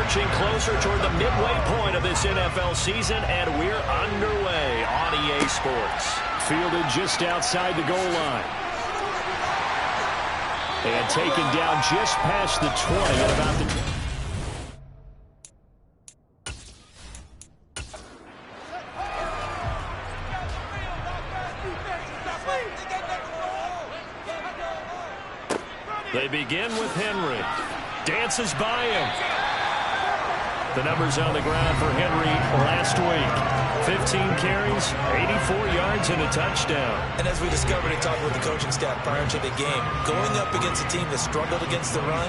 marching closer toward the midway point of this NFL season, and we're underway on EA Sports. Fielded just outside the goal line. And taken down just past the 20 at about the... They begin with Henry. Dances by him. The numbers on the ground for Henry last week. 15 carries, 84 yards, and a touchdown. And as we discovered in talking with the coaching staff prior to the game, going up against a team that struggled against the run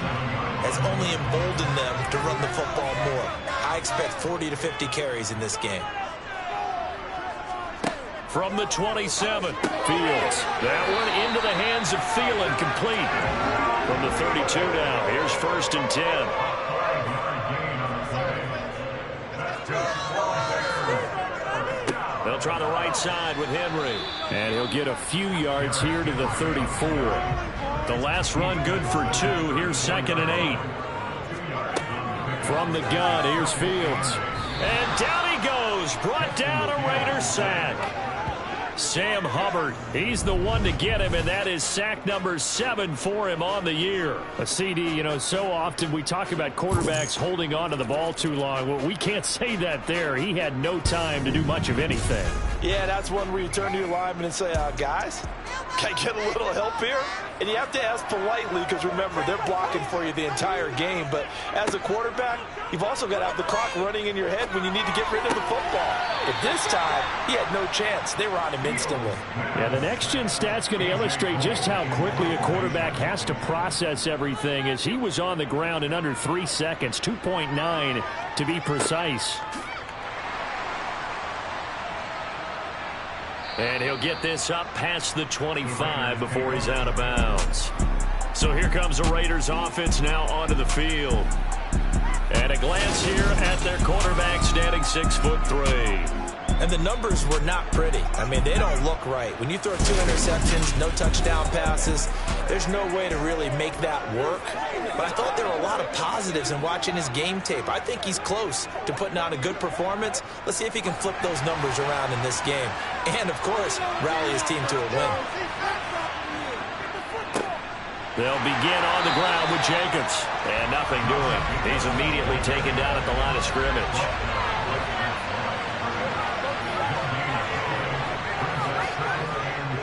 has only emboldened them to run the football more. I expect 40 to 50 carries in this game. From the 27, Fields. That one into the hands of Thielen, complete. From the 32 now, here's 1st and 10. They'll try the right side with Henry. And he'll get a few yards here to the 34. The last run good for 2. Here's 2nd and 8. From the gun, here's Fields. And down he goes. Brought down a Raider sack. Sam Hubbard, he's the one to get him, and that is sack number 7 for him on the year. A CD, you know, so often we talk about quarterbacks holding on to the ball too long. Well, we can't say that there. He had no time to do much of anything. Yeah, that's one where you turn to your lineman and say, guys, can I get a little help here? And you have to ask politely because, remember, they're blocking for you the entire game. But as a quarterback, you've also got to have the clock running in your head when you need to get rid of the football. But this time, he had no chance. They were on him instantly. Yeah, the next-gen stat's going to illustrate just how quickly a quarterback has to process everything, as he was on the ground in under 3 seconds, 2.9 to be precise. And he'll get this up past the 25 before he's out of bounds. So here comes the Raiders offense now onto the field. And a glance here at their quarterback standing 6'3". And the numbers were not pretty. I mean, they don't look right. When you throw 2 interceptions, no touchdown passes, there's no way to really make that work. But I thought there were a lot of positives in watching his game tape. I think he's close to putting out a good performance. Let's see if he can flip those numbers around in this game. And, of course, rally his team to a win. They'll begin on the ground with Jacobs. And nothing doing. He's immediately taken down at the line of scrimmage.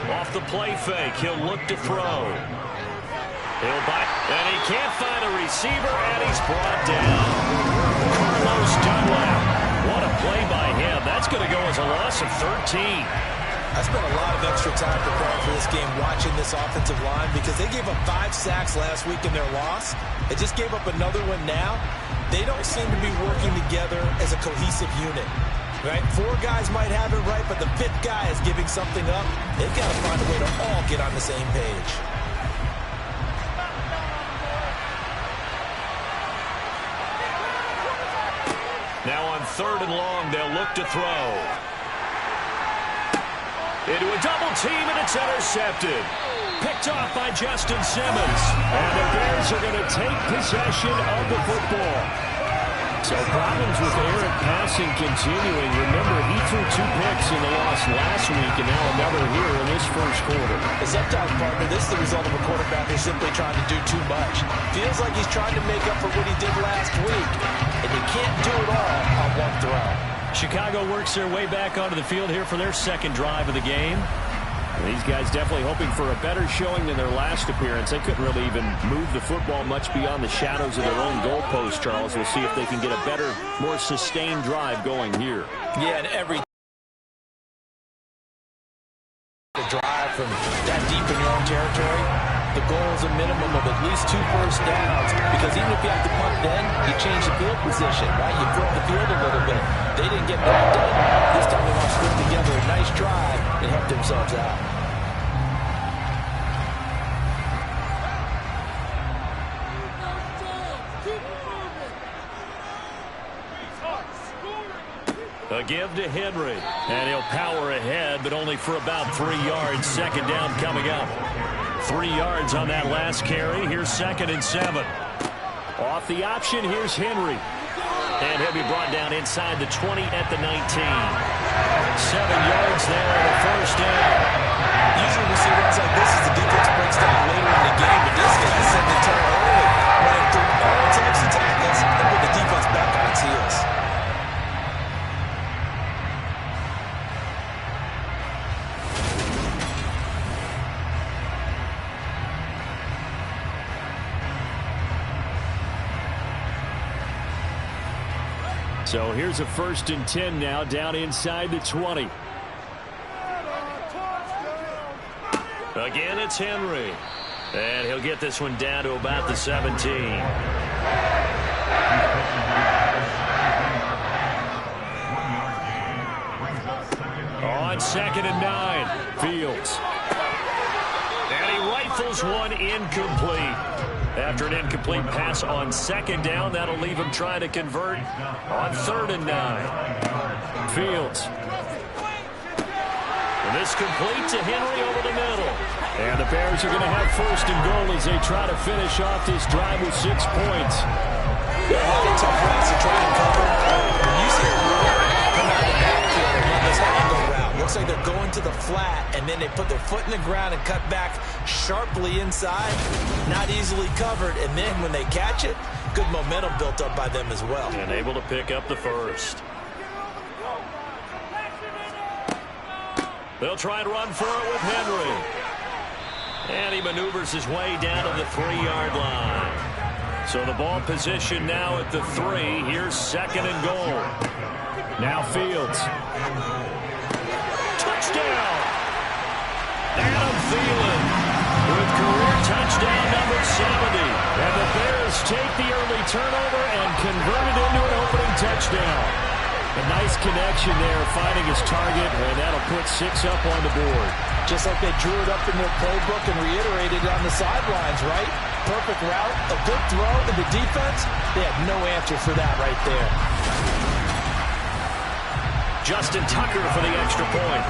Off the play fake, he'll look to throw. He'll bite, and he can't find a receiver, and he's brought down. Carlos Dunlap. What a play by him. That's going to go as a loss of 13. I spent a lot of extra time preparing for this game watching this offensive line because they gave up 5 sacks last week in their loss. They just gave up another one now. They don't seem to be working together as a cohesive unit. Right? 4 guys might have it right, but the 5th guy is giving something up. They've got to find a way to all get on the same page. Now on 3rd and long, they'll look to throw. Into a double team, and it's intercepted. Picked off by Justin Simmons. And the Bears are going to take possession of the football. So problems with errant passing continuing. Remember, he threw 2 picks in the loss last week, and now another here in this first quarter. And sometimes, partner, this is the result of a quarterback who's simply trying to do too much. Feels like he's trying to make up for what he did last week, and you can't do it all on one throw. Chicago works their way back onto the field here for their 2nd drive of the game. These guys definitely hoping for a better showing than their last appearance. They couldn't really even move the football much beyond the shadows of their own goalpost, Charles. We'll see if they can get a better, more sustained drive going here. Yeah, and every drive from that deep in your own territory, the goal is a minimum of at least 2 first downs, because even if you have to punt then, you change the field position, right? You throw the field a little bit. They didn't get that done. This time they want to put together a nice drive and help themselves out. A give to Henry. And he'll power ahead, but only for about 3 yards. 2nd down coming up. 3 yards on that last carry. Here's 2nd and 7. Off the option, here's Henry. And he'll be brought down inside the 20 at the 19. 7 yards there and a first down. Usually we see runs like this as the defense breaks down later in the game, but this guy set the tone early. Running through all types of tackles and put the defense back on its heels. So here's a 1st and 10 now, down inside the 20. Again, it's Henry. And he'll get this one down to about the 17. On 2nd and 9, Fields. And he rifles one incomplete. After an incomplete pass on 2nd down, that'll leave him trying to convert on 3rd and 9. Fields. And this complete to Henry over the middle. And the Bears are going to have 1st and goal as they try to finish off this drive with 6 points. A lot of tough routes to try and cover. When you see a runner come out of the backfield and run this angle route, looks like they're going to the flat, and then they put their foot in the ground and cut back sharply inside. Not easily covered, and then when they catch it, good momentum built up by them as well. And able to pick up the 1st. They'll try and run for it with Henry. And he maneuvers his way down to the 3-yard line. So the ball position now at the 3. Here's 2nd and goal. Now Fields. Touchdown! Adam Thielen with career touchdown number 70. And the Bears take the early turnover and convert it into an opening touchdown. A nice connection there, finding his target, and that'll put 6 up on the board. Just like they drew it up in their playbook and reiterated it on the sidelines, right? Perfect route, a good throw, and the defense, they had no answer for that right there. Justin Tucker for the extra point.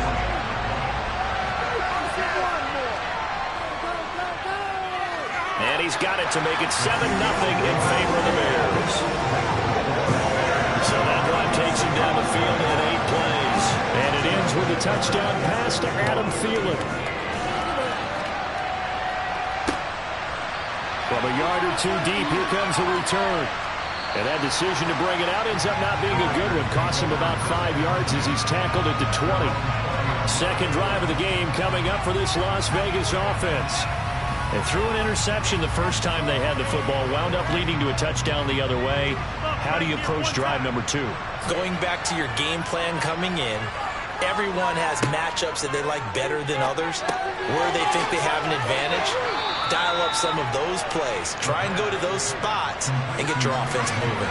And he's got it to make it 7-0 in favor of the Bears. So that drive takes him down the field in 8 plays. And it ends with a touchdown pass to Adam Thielen. From a yard or 2 deep, here comes the return. And that decision to bring it out ends up not being a good one. Costs him about 5 yards as he's tackled at the 20. 2nd drive of the game coming up for this Las Vegas offense. They threw an interception the first time they had the football, wound up leading to a touchdown the other way. How do you approach drive number 2? Going back to your game plan coming in, everyone has matchups that they like better than others, where they think they have an advantage. Dial up some of those plays. Try and go to those spots and get your offense moving.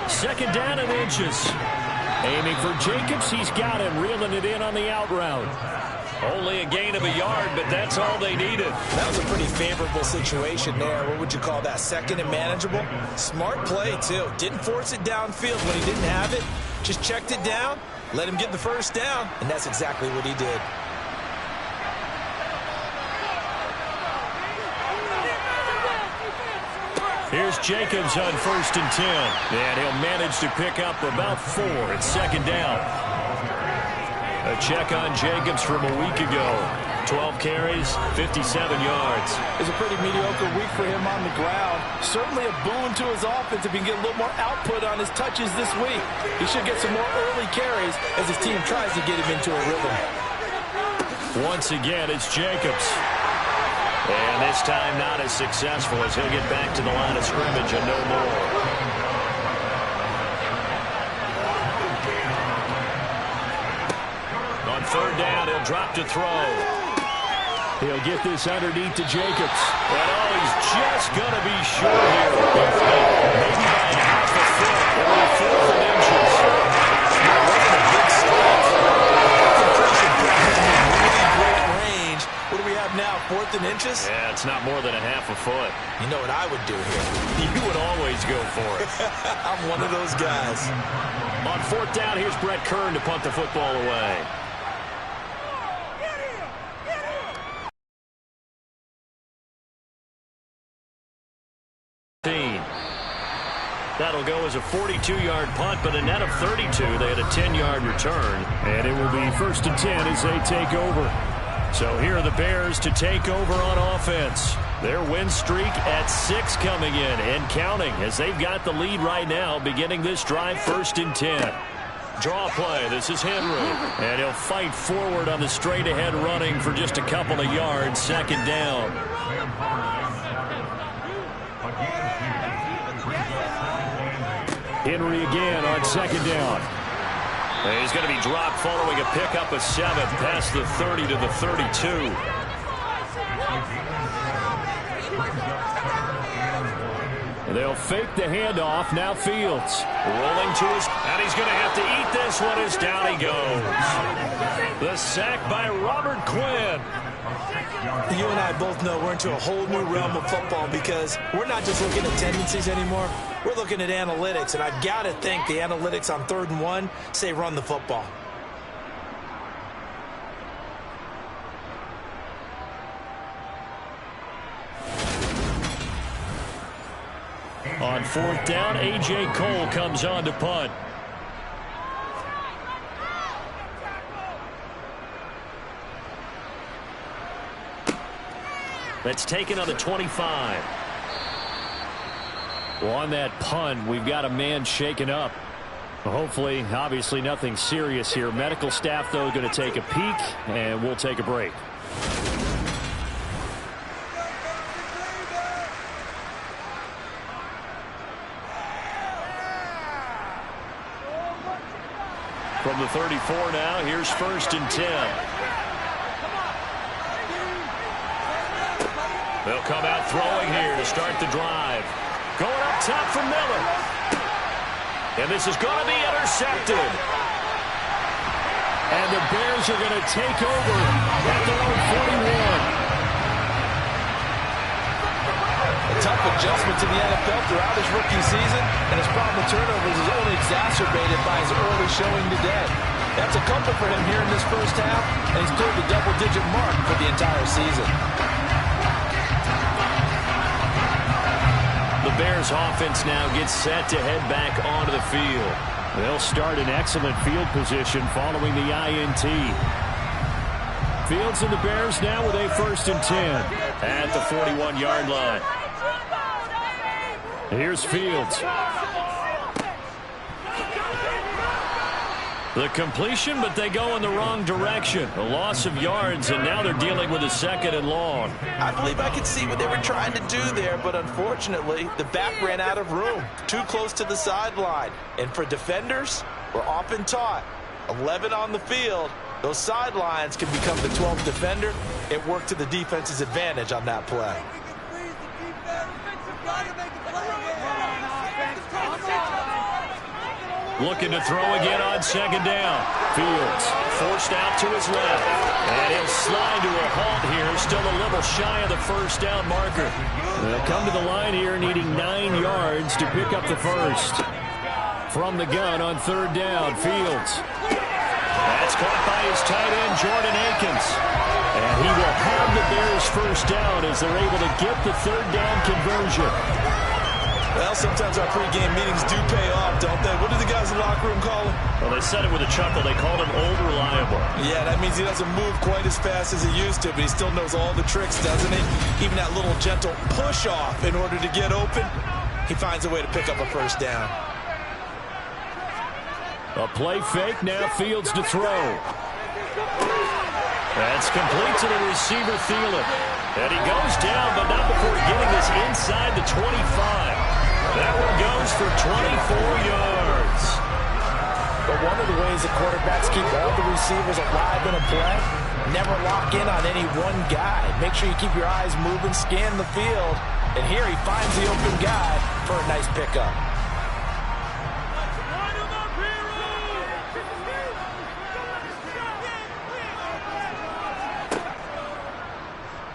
2nd down and inches. Aiming for Jacobs. He's got him, reeling it in on the out route. Only a gain of a yard, but that's all they needed. That was a pretty favorable situation there. What would you call that? 2nd and manageable? Smart play, too. Didn't force it downfield when he didn't have it. Just checked it down, let him get the 1st down, and that's exactly what he did. Here's Jacobs on 1st and 10. And he'll manage to pick up about 4 at 2nd down. A check on Jacobs from a week ago. 12 carries, 57 yards. It's a pretty mediocre week for him on the ground. Certainly a boon to his offense if he can get a little more output on his touches this week. He should get some more early carries as his team tries to get him into a rhythm. Once again, it's Jacobs. And this time not as successful as he'll get back to the line of scrimmage and no more. On 3rd down, he'll drop to throw. He'll get this underneath to Jacobs. And oh, he's just going to be short here. Maybe by half a foot. It'll be 4th and inches. That wasn't a big stretch. Completion put him in really great range. What do we have now, 4th and inches? Yeah, it's not more than a half a foot. You know what I would do here? You would always go for it. I'm one of those guys. On 4th down, here's Brett Kern to punt the football away. That'll go as a 42-yard punt, but a net of 32. They had a 10-yard return. And it will be 1st and 10 as they take over. So here are the Bears to take over on offense. Their win streak at 6 coming in and counting as they've got the lead right now beginning this drive 1st and 10. Draw play. This is Henry. And he'll fight forward on the straight-ahead running for just a couple of yards. 2nd down. Henry again on 2nd down. And he's going to be dropped following a pickup of 7 past the 30 to the 32. And they'll fake the handoff. Now Fields. Rolling to his, and he's going to have to eat this one as down he goes. The sack by Robert Quinn. You and I both know we're into a whole new realm of football because we're not just looking at tendencies anymore. We're looking at analytics, and I've got to think the analytics on 3rd and 1 say run the football. On 4th down, A.J. Cole comes on to punt. That's taken on the 25. Well, on that punt, we've got a man shaken up. Hopefully, obviously nothing serious here. Medical staff, though, going to take a peek, and we'll take a break. From the 34 now, here's 1st and 10. They'll come out throwing here to start the drive. Going up top for Miller. And this is going to be intercepted. And the Bears are going to take over at their own 41. A tough adjustment to the NFL throughout his rookie season, and his problem with turnovers is only exacerbated by his early showing today. That's a comfort for him here in this 1st half, and he's cleared the double-digit mark for the entire season. The Bears offense now gets set to head back onto the field. They'll start in excellent field position following the INT. Fields and the Bears now with a 1st and 10 at the 41-yard line. Here's Fields. The completion, but they go in the wrong direction. A loss of yards, and now they're dealing with a 2nd and long. I believe I could see what they were trying to do there, but unfortunately, the back ran out of room. Too close to the sideline. And for defenders, we're often taught, 11 on the field, those sidelines can become the 12th defender. It worked to the defense's advantage on that play. Looking to throw again on 2nd down. Fields forced out to his left. And he'll slide to a halt here. Still a little shy of the 1st down marker. They'll come to the line here needing 9 yards to pick up the 1st. From the gun on 3rd down, Fields. That's caught by his tight end, Jordan Akins. And he will have the Bears 1st down as they're able to get the 3rd down conversion. Well, sometimes our pregame meetings do pay off, don't they? What do the guys in the locker room call him? Well, they said it with a chuckle. They called him Old Reliable. Yeah, that means he doesn't move quite as fast as he used to, but he still knows all the tricks, doesn't he? Even that little gentle push-off in order to get open, he finds a way to pick up a 1st down. A play fake, now Fields to throw. That's complete to the receiver, Thielen. And he goes down, but not before getting this inside the 25. That one goes for 24 yards. But one of the ways the quarterbacks keep all the receivers alive in a play, never lock in on any one guy. Make sure you keep your eyes moving, scan the field. And here he finds the open guy for a nice pickup.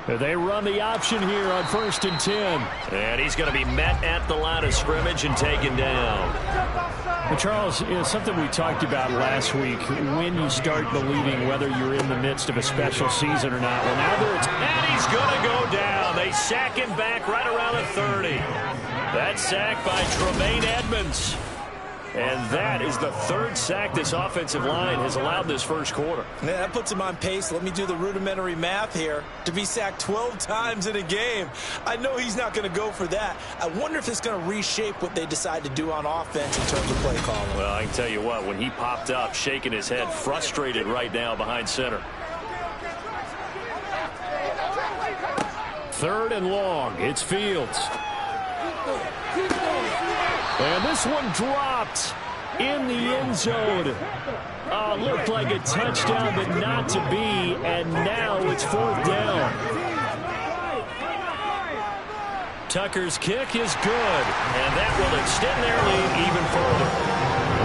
They run the option here on 1st and 10. And he's going to be met at the line of scrimmage and taken down. Well, Charles, something we talked about last week, when you start believing whether you're in the midst of a special season or not. Well, now and he's going to go down. They sack him back right around the 30. That sack by Tremaine Edmunds. And that is the third sack this offensive line has allowed this first quarter. Yeah, that puts him on pace. Let me do the rudimentary math here. To be sacked 12 times in a game. I know he's not going to go for that. I wonder if it's going to reshape what they decide to do on offense in terms of play calling. Well, I can tell you what, when he popped up, shaking his head, frustrated right now behind center. 3rd and long. It's Fields. And this one dropped in the end zone. Looked like a touchdown, but not to be. And now it's 4th down. Tucker's kick is good. And that will extend their lead even further.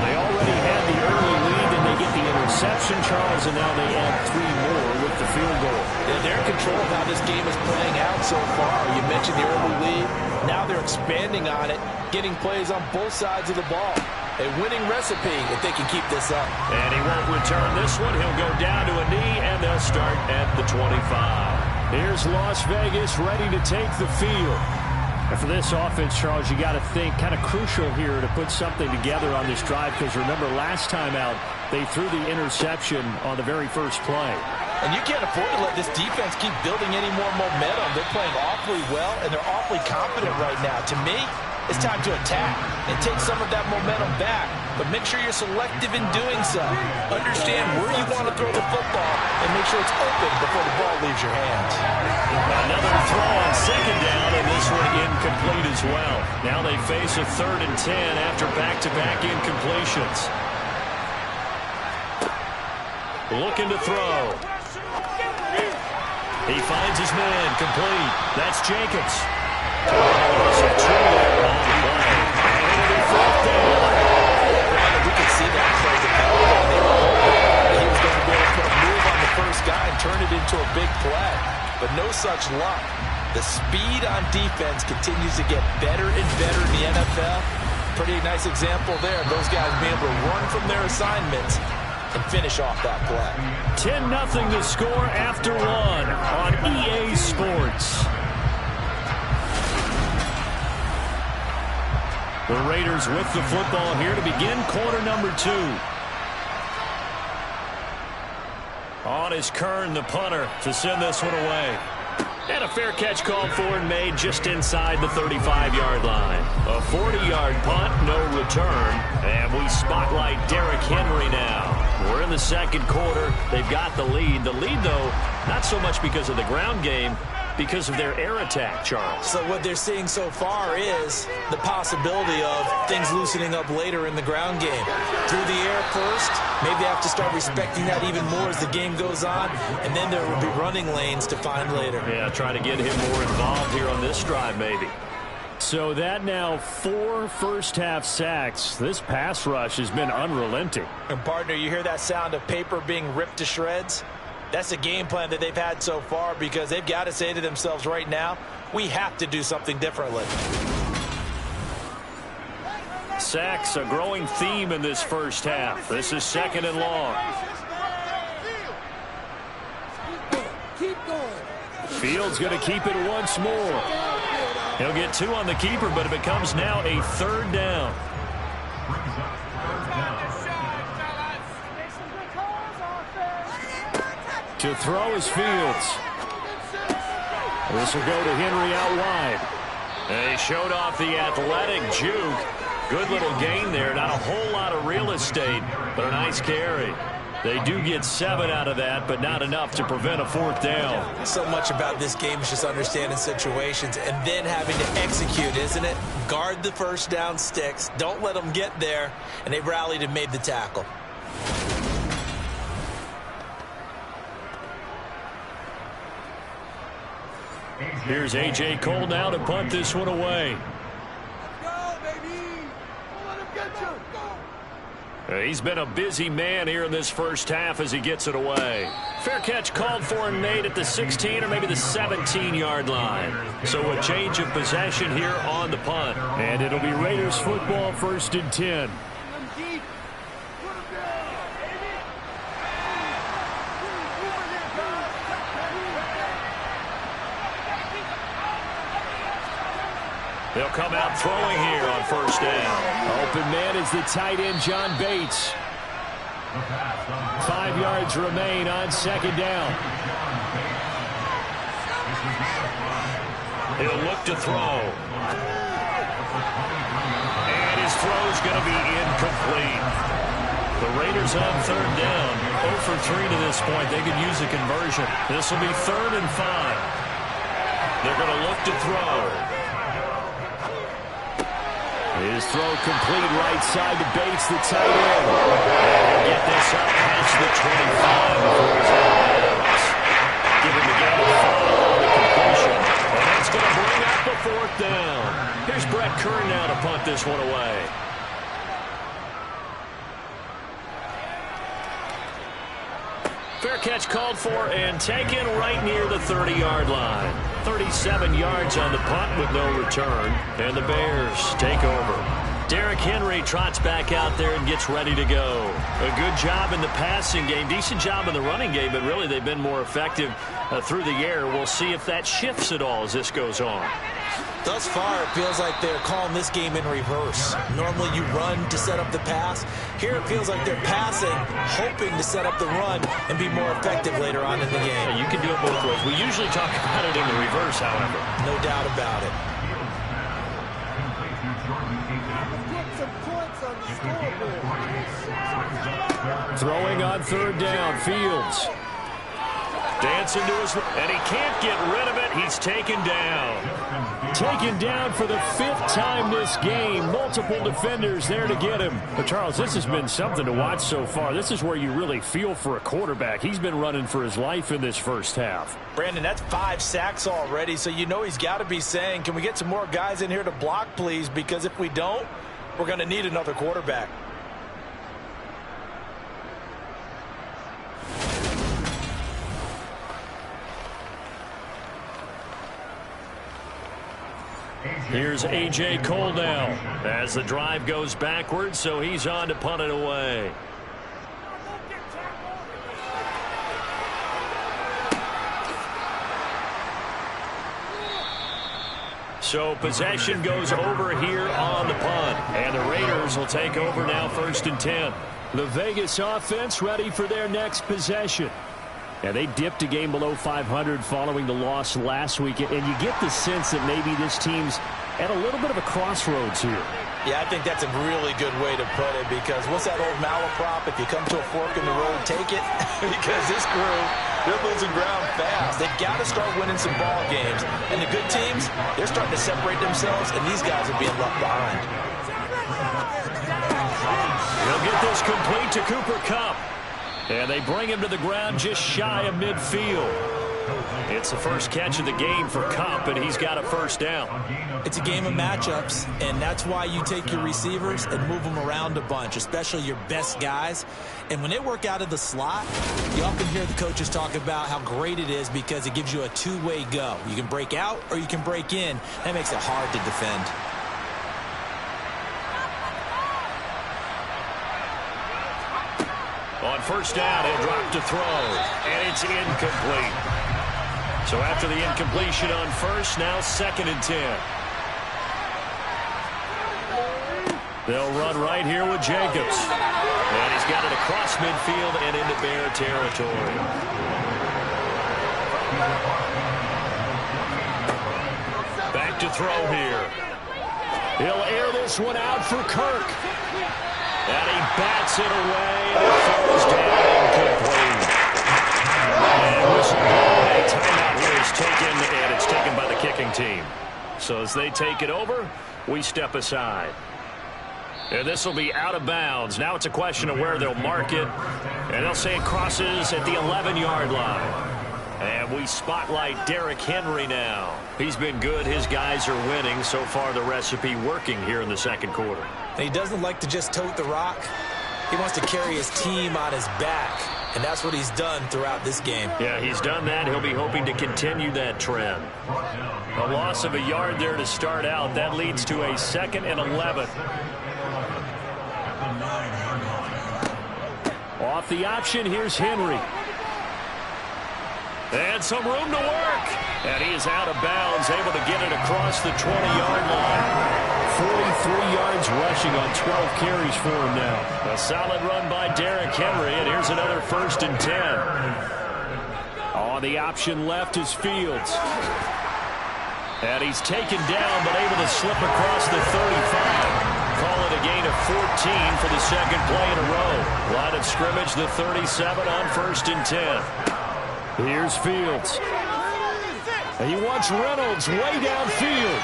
They already had the early lead, and they get the interception, Charles, and now they add 3 more with the field goal. Yeah, they're in control of how this game is playing out so far. You mentioned the early lead. Now they're expanding on it, getting plays on both sides of the ball. A winning recipe if they can keep this up. And he won't return this one. He'll go down to a knee, and they'll start at the 25. Here's Las Vegas ready to take the field. And for this offense, Charles, you got to think kind of crucial here to put something together on this drive, because remember last time out they threw the interception on the very first play. And you can't afford to let this defense keep building any more momentum. They're playing awfully well, and they're awfully confident right now. To me, it's time to attack and take some of that momentum back. But make sure you're selective in doing so. Understand where you want to throw the football and make sure it's open before the ball leaves your hands. Another throw on 2nd down, and this one incomplete as well. Now they face a 3rd and 10 after back-to-back incompletions. Looking to throw. He finds his man, complete. That's Jacobs. We can see that play develop. They were hoping he was going to be able to put a move on the first guy and turn it into a big play. But no such luck. The speed on defense continues to get better and better in the NFL. Pretty nice example there. Those guys being able to run from their assignments and finish off that play. 10-0 to score after 1 on EA Sports. The Raiders with the football here to begin quarter number 2. On is Kern, the punter, to send this one away. And a fair catch called for and made just inside the 35-yard line. A 40-yard punt, no return. And we spotlight Derrick Henry now. We're in the second quarter. They've got the lead. The lead, though, not so much because of the ground game, because of their air attack, Charles. So what they're seeing so far is the possibility of things loosening up later in the ground game. Through the air first, maybe they have to start respecting that even more as the game goes on, and then there will be running lanes to find later. Yeah, try to get him more involved here on this drive, maybe. So that now 4 first-half sacks. This pass rush has been unrelenting. And, partner, you hear that sound of paper being ripped to shreds? That's the game plan that they've had so far, because they've got to say to themselves right now, we have to do something differently. Sacks, a growing theme in this first half. This is 2nd and long. Keep going. Fields going to keep it once more. He'll get 2 on the keeper, but it becomes now a 3rd down. To throw is Fields. This will go to Henry out wide. And he showed off the athletic juke. Good little gain there. Not a whole lot of real estate, but a nice carry. They do get 7 out of that, but not enough to prevent a 4th down. So much about this game is just understanding situations and then having to execute, isn't it? Guard the first down sticks. Don't let them get there. And they rallied and made the tackle. Here's A.J. Cole now to punt this one away. Go, baby. Don't let him get you. Go. He's been a busy man here in this first half as he gets it away. Fair catch called for and made at the 16 or maybe the 17-yard line. So a change of possession here on the punt. And it'll be Raiders football, 1st and 10. They'll come out throwing here on first down. Open man is the tight end, John Bates. 5 yards remain on second down. He'll look to throw. And his throw's going to be incomplete. The Raiders on third down. 0 for 3 to this point. They could use a conversion. This will be 3rd and 5. They're going to look to throw. His throw complete right side to Bates, the tight end. He'll get this up past the 25 before he's out of bounds. Give him the gain of 5 on the completion. And that's going to bring up the 4th down. Here's Brett Kern now to punt this one away. Fair catch called for and taken right near the 30-yard line. 37 yards on the punt with no return. And the Bears take over. Derrick Henry trots back out there and gets ready to go. A good job in the passing game. Decent job in the running game, but really they've been more effective through the air. We'll see if that shifts at all as this goes on. Thus far, it feels like they're calling this game in reverse. Normally you run to set up the pass. Here it feels like they're passing, hoping to set up the run and be more effective later on in the game. Yeah, you can do it both ways. We usually talk about it in the reverse, however. No doubt about it. Throwing on third down, Fields. Dancing to his, and he can't get rid of it. He's taken down. Taken down for the 5th time this game. Multiple defenders there to get him. But Charles, this has been something to watch so far. This is where you really feel for a quarterback. He's been running for his life in this first half. Brandon, that's 5 sacks already, so you know he's got to be saying, can we get some more guys in here to block, please? Because if we don't, we're going to need another quarterback. Here's A.J. Cole now as the drive goes backwards, so he's on to punt it away. So possession goes over here on the punt, and the Raiders will take over now 1st and 10. The Vegas offense ready for their next possession. And they dipped a game below 500 following the loss last week. And you get the sense that maybe this team's at a little bit of a crossroads here. Yeah, I think that's a really good way to put it, because what's that old malaprop? If you come to a fork in the road, take it. Because this crew, they're losing ground fast. They've got to start winning some ball games. And the good teams, they're starting to separate themselves, and these guys are being left behind. He'll get this complete to Cooper Kupp. And they bring him to the ground just shy of midfield. It's the first catch of the game for Kupp, and he's got a first down. It's a game of matchups, and that's why you take your receivers and move them around a bunch, especially your best guys. And when they work out of the slot, you often hear the coaches talk about how great it is because it gives you a two-way go. You can break out or you can break in. That makes it hard to defend. On first down, he'll drop to throw, and it's incomplete. So after the incompletion on first, now 2nd and 10. They'll run right here with Jacobs. And he's got it across midfield and into Bear territory. Back to throw here. He'll air this one out for Kirk. And he bats it away, and it falls down incomplete. And whistle ball, a timeout here is taken, and it's taken by the kicking team. So as they take it over, we step aside. And this will be out of bounds. Now it's a question of where they'll mark it. And they'll say it crosses at the 11-yard line. And we spotlight Derrick Henry now. He's been good. His guys are winning. So far, the recipe working here in the second quarter. And he doesn't like to just tote the rock. He wants to carry his team on his back. And that's what he's done throughout this game. Yeah, he's done that. He'll be hoping to continue that trend. A loss of a yard there to start out. That leads to a 2nd and 11. Off the option, here's Henry. And some room to work. And he is out of bounds, able to get it across the 20-yard line. 43 yards rushing on 12 carries for him now. A solid run by Derrick Henry, and here's another 1st and 10. On the option left is Fields. And he's taken down, but able to slip across the 35. Call it a gain of 14 for the second play in a row. Line of scrimmage, the 37 on 1st and 10. Here's Fields. And he wants Reynolds way downfield.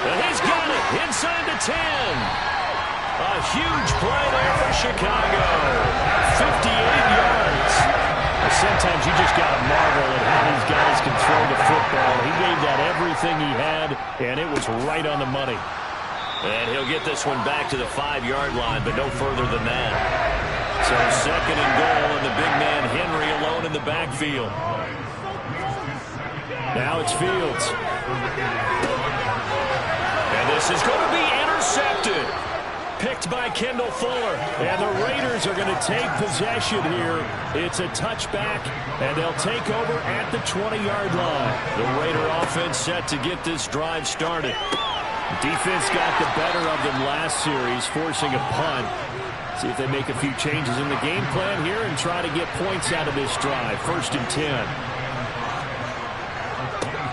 And he's got it inside the 10. A huge play there for Chicago. 58 yards. Sometimes you just got to marvel at how these guys can throw the football. He gave that everything he had, and it was right on the money. And he'll get this one back to the 5-yard line, but no further than that. So 2nd and goal, and the big man Henry alone in the backfield. Now it's Fields. And this is going to be intercepted. Picked by Kendall Fuller. And the Raiders are going to take possession here. It's a touchback, and they'll take over at the 20-yard line. The Raider offense set to get this drive started. Defense got the better of them last series, forcing a punt. See if they make a few changes in the game plan here and try to get points out of this drive. 1st and 10.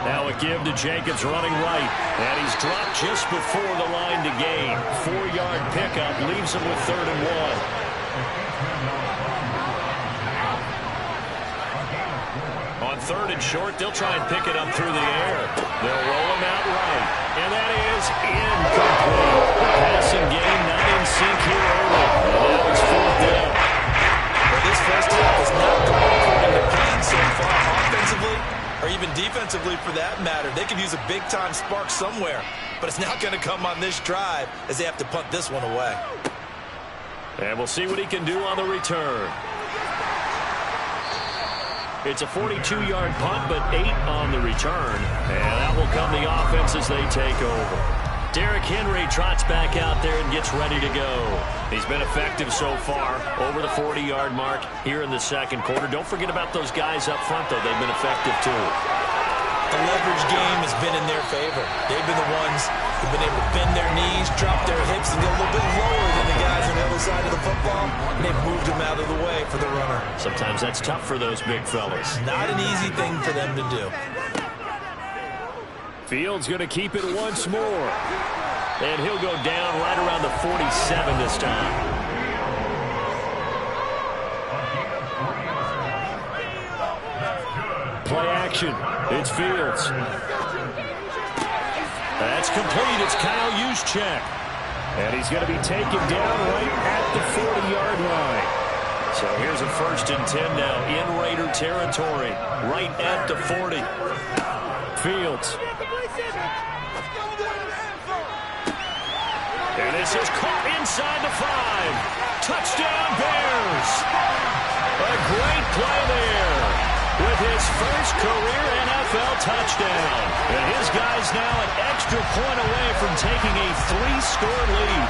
Now a give to Jacobs running right. And he's dropped just before the line to gain. 4-yard pickup leaves him with 3rd and 1. On 3rd and short, they'll try and pick it up through the air. They'll roll him out right. And that is incomplete. The passing game not in sync here early. And now it's 4th down. Well, this first half is not going according to plan so far offensively, or even defensively for that matter. They could use a big-time spark somewhere, but it's not going to come on this drive as they have to punt this one away. And we'll see what he can do on the return. It's a 42-yard punt, but 8 on the return. And that will come the offense as they take over. Derrick Henry trots back out there and gets ready to go. He's been effective so far, over the 40-yard mark here in the second quarter. Don't forget about those guys up front, though. They've been effective, too. The leverage game has been in their favor. They've been the ones who've been able to bend their knees, drop their hips, and get a little bit lower than the guys on the other side of the football, and they've moved them out of the way for the runner. Sometimes that's tough for those big fellas. Not an easy thing for them to do. Fields going to keep it once more. And he'll go down right around the 47 this time. Play action. It's Fields. That's complete. It's Kyle Juszczyk. And he's going to be taken down right at the 40-yard line. So here's a 1st and 10 now in Raider territory. Right at the 40. Fields. And this is caught inside the 5. Touchdown, Bears. A great play there with his first career NFL touchdown. And his guy's now an extra point away from taking a 3-score lead.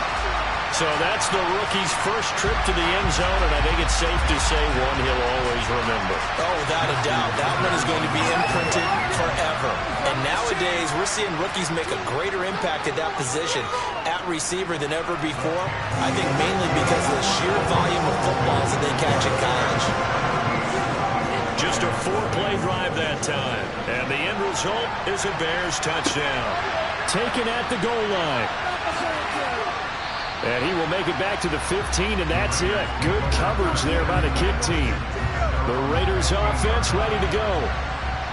So that's the rookie's first trip to the end zone, and I think it's safe to say one he'll always remember. Oh, without a doubt. That one is going to be imprinted forever. And nowadays, we're seeing rookies make a greater impact at that position at receiver than ever before. I think mainly because of the sheer volume of footballs that they catch in college. Just a 4-play drive that time. And the end result is a Bears touchdown. Taken at the goal line. And he will make it back to the 15, and that's it. Good coverage there by the kick team. The Raiders offense ready to go.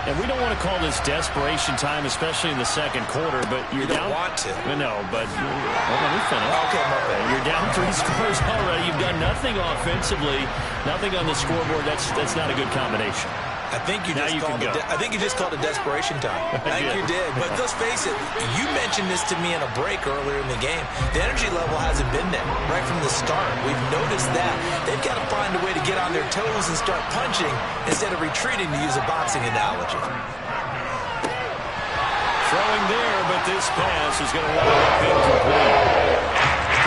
And we don't want to call this desperation time, especially in the second quarter, but you're down. You don't want to. No, but let me finish. Okay, my bad. You're down 3 scores already. You've done nothing offensively, nothing on the scoreboard. That's not a good combination. I think you just called it desperation time. I think you did. But let's face it, you mentioned this to me in a break earlier in the game. The energy level hasn't been there right from the start. We've noticed that. They've got to find a way to get on their toes and start punching instead of retreating, to use a boxing analogy. Throwing there, but this pass is going to wind up incomplete.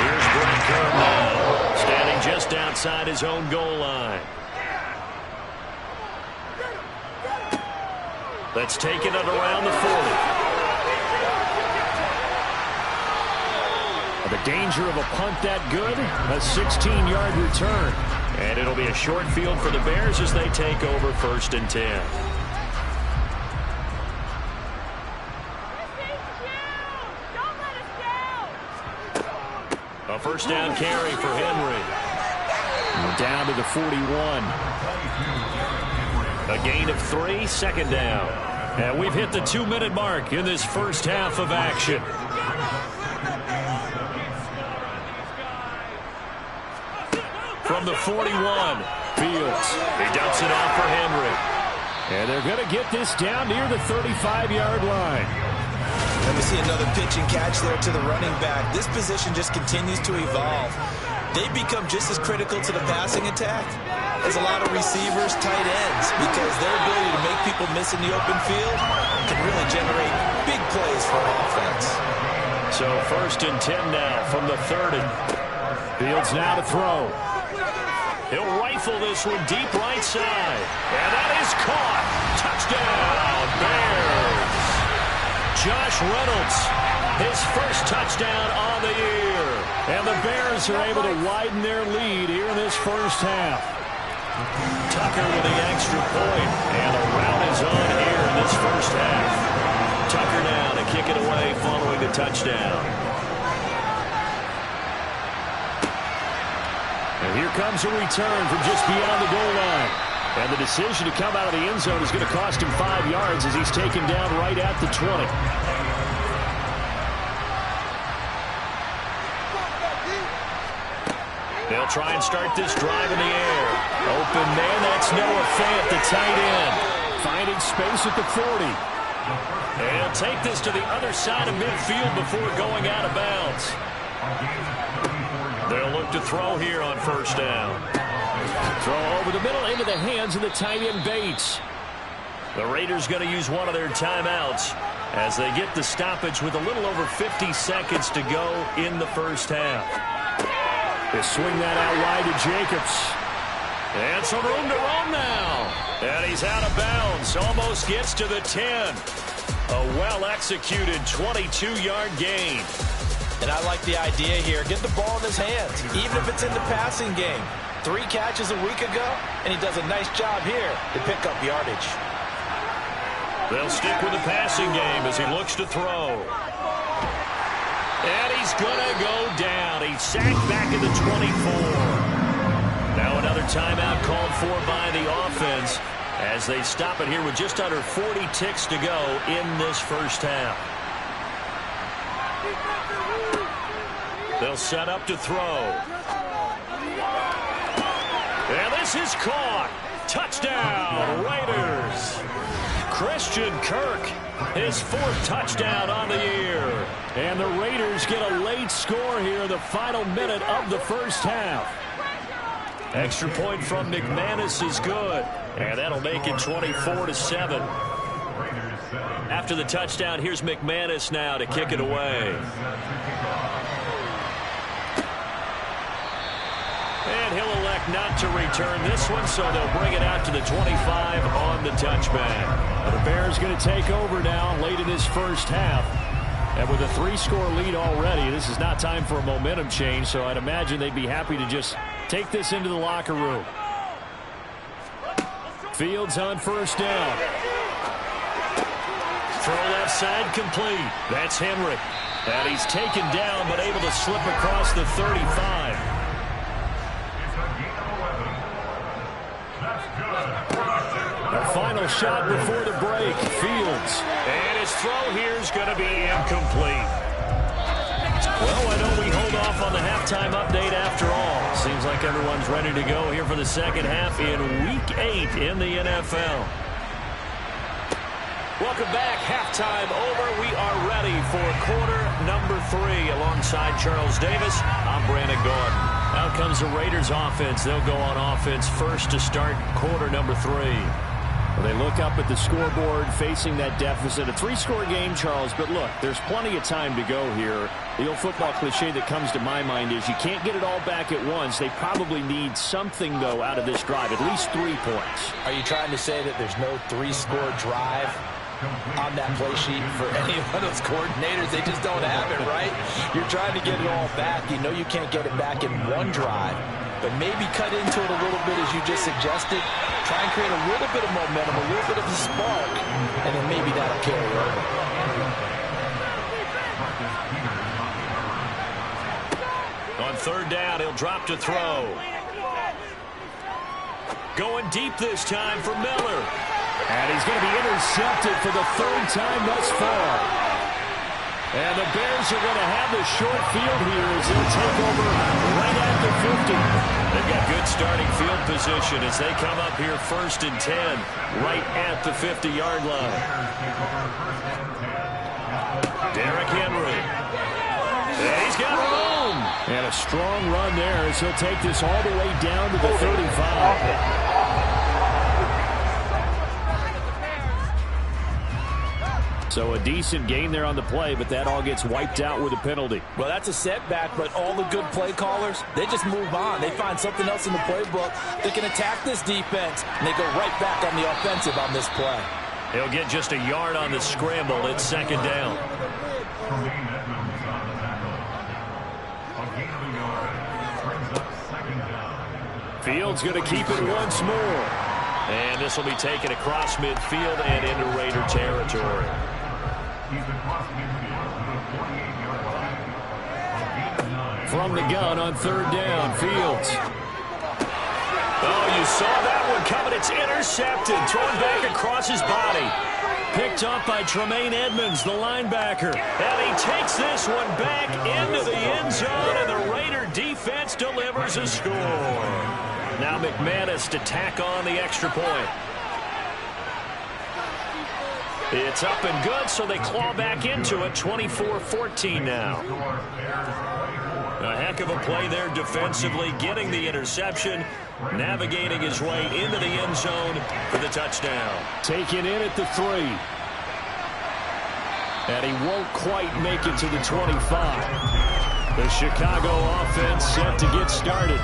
Here's Brett Kern now, standing just outside his own goal line. That's taken it around the 40. The danger of a punt that good, a 16-yard return. And it'll be a short field for the Bears as they take over 1st and 10. A first down carry for Henry. Down to the 41. A gain of 3, 2nd down. And we've hit the 2-minute mark in this first half of action. From the 41, Fields. He dumps it off for Henry. And they're going to get this down near the 35-yard line. And we see another pitch and catch there to the running back. This position just continues to evolve. They become just as critical to the passing attack as a lot of receivers, tight ends, because their ability to make people miss in the open field can really generate big plays for an offense. So 1st and 10 now from the 30. Fields now to throw. He'll rifle this one deep right side. And that is caught. Touchdown, Bears. Josh Reynolds, his first touchdown on the year. And the Bears are able to widen their lead here in this first half. Tucker with the extra point. And a rout is on here in this first half. Tucker now to kick it away following the touchdown. And here comes a return from just beyond the goal line. And the decision to come out of the end zone is going to cost him 5 yards as he's taken down right at the 20. They'll try and start this drive in the air. Open man, that's Noah Fant, the tight end. Finding space at the 40. And he'll take this to the other side of midfield before going out of bounds. They'll look to throw here on 1st down. Throw over the middle into the hands of the tight end Bates. The Raiders going to use one of their timeouts as they get the stoppage with a little over 50 seconds to go in the first half. They swing that out wide to Jacobs. And some room to roam now. And he's out of bounds. Almost gets to the 10. A well-executed 22-yard gain. And I like the idea here. Get the ball in his hands, even if it's in the passing game. 3 catches a week ago, and he does a nice job here to pick up yardage. They'll stick with the passing game as he looks to throw. And he's going to go down. He's sacked back at the 24. Now another timeout called for by the offense as they stop it here with just under 40 ticks to go in this first half. They'll set up to throw. And this is caught. Touchdown, Raiders. Christian Kirk, his 4th touchdown on the year. And the Raiders get a late score here in the final minute of the first half. Extra point from McManus is good. And that'll make it 24-7. After the touchdown, here's McManus now to kick it away. And he'll elect not to return this one, so they'll bring it out to the 25 on the touchback. The Bears going to take over now late in this first half. And with a 3-score lead already, this is not time for a momentum change, so I'd imagine they'd be happy to just take this into the locker room. Fields on 1st down. Throw left side complete. That's Henry. And he's taken down but able to slip across the 35. A final shot before the break. Fields. And his throw here is going to be incomplete. Well, why don't we hold off on the halftime update after all? Seems like everyone's ready to go here for the second half in Week 8 in the NFL. Welcome back. Halftime over. We are ready for quarter number 3 alongside Charles Davis. I'm Brandon Gordon. Out comes the Raiders offense. They'll go on offense first to start quarter number 3. Well, they look up at the scoreboard facing that deficit. A 3-score game, Charles, but look, there's plenty of time to go here. The old football cliche that comes to my mind is you can't get it all back at once. They probably need something, though, out of this drive, at least 3 points. Are you trying to say that there's no 3-score drive on that play sheet for any one of those coordinators. They just don't have it, right? You're trying to get it all back. You know you can't get it back in one drive, but maybe cut into it a little bit as you just suggested. Try and create a little bit of momentum, a little bit of a spark, and then maybe that'll carry over. On third down, he'll drop to throw. Going deep this time for Miller. And he's going to be intercepted for the third time thus far. And the Bears are going to have the short field here as they'll take over right at the 50. They've got good starting field position as they come up here 1st and 10 right at the 50-yard line. Derrick Henry. And he's got room. And a strong run there as he'll take this all the way down to the 35. So a decent gain there on the play, but that all gets wiped out with a penalty. Well, that's a setback, but all the good play callers, they just move on. They find something else in the playbook that can attack this defense, and they go right back on the offensive on this play. He'll get just a yard on the scramble. It's 2nd down. Fields going to keep it once more. And this will be taken across midfield and into Raider territory. From the gun on 3rd down, Fields. Oh, you saw that one coming. It's intercepted. Thrown back across his body. Picked up by Tremaine Edmonds, the linebacker. And he takes this one back into the end zone, and the Raider defense delivers a score. Now McManus to tack on the extra point. It's up and good, so they claw back into it. 24-14 now. A heck of a play there defensively, getting the interception, navigating his way into the end zone for the touchdown. Taken in at the 3. And he won't quite make it to the 25. The Chicago offense set to get started.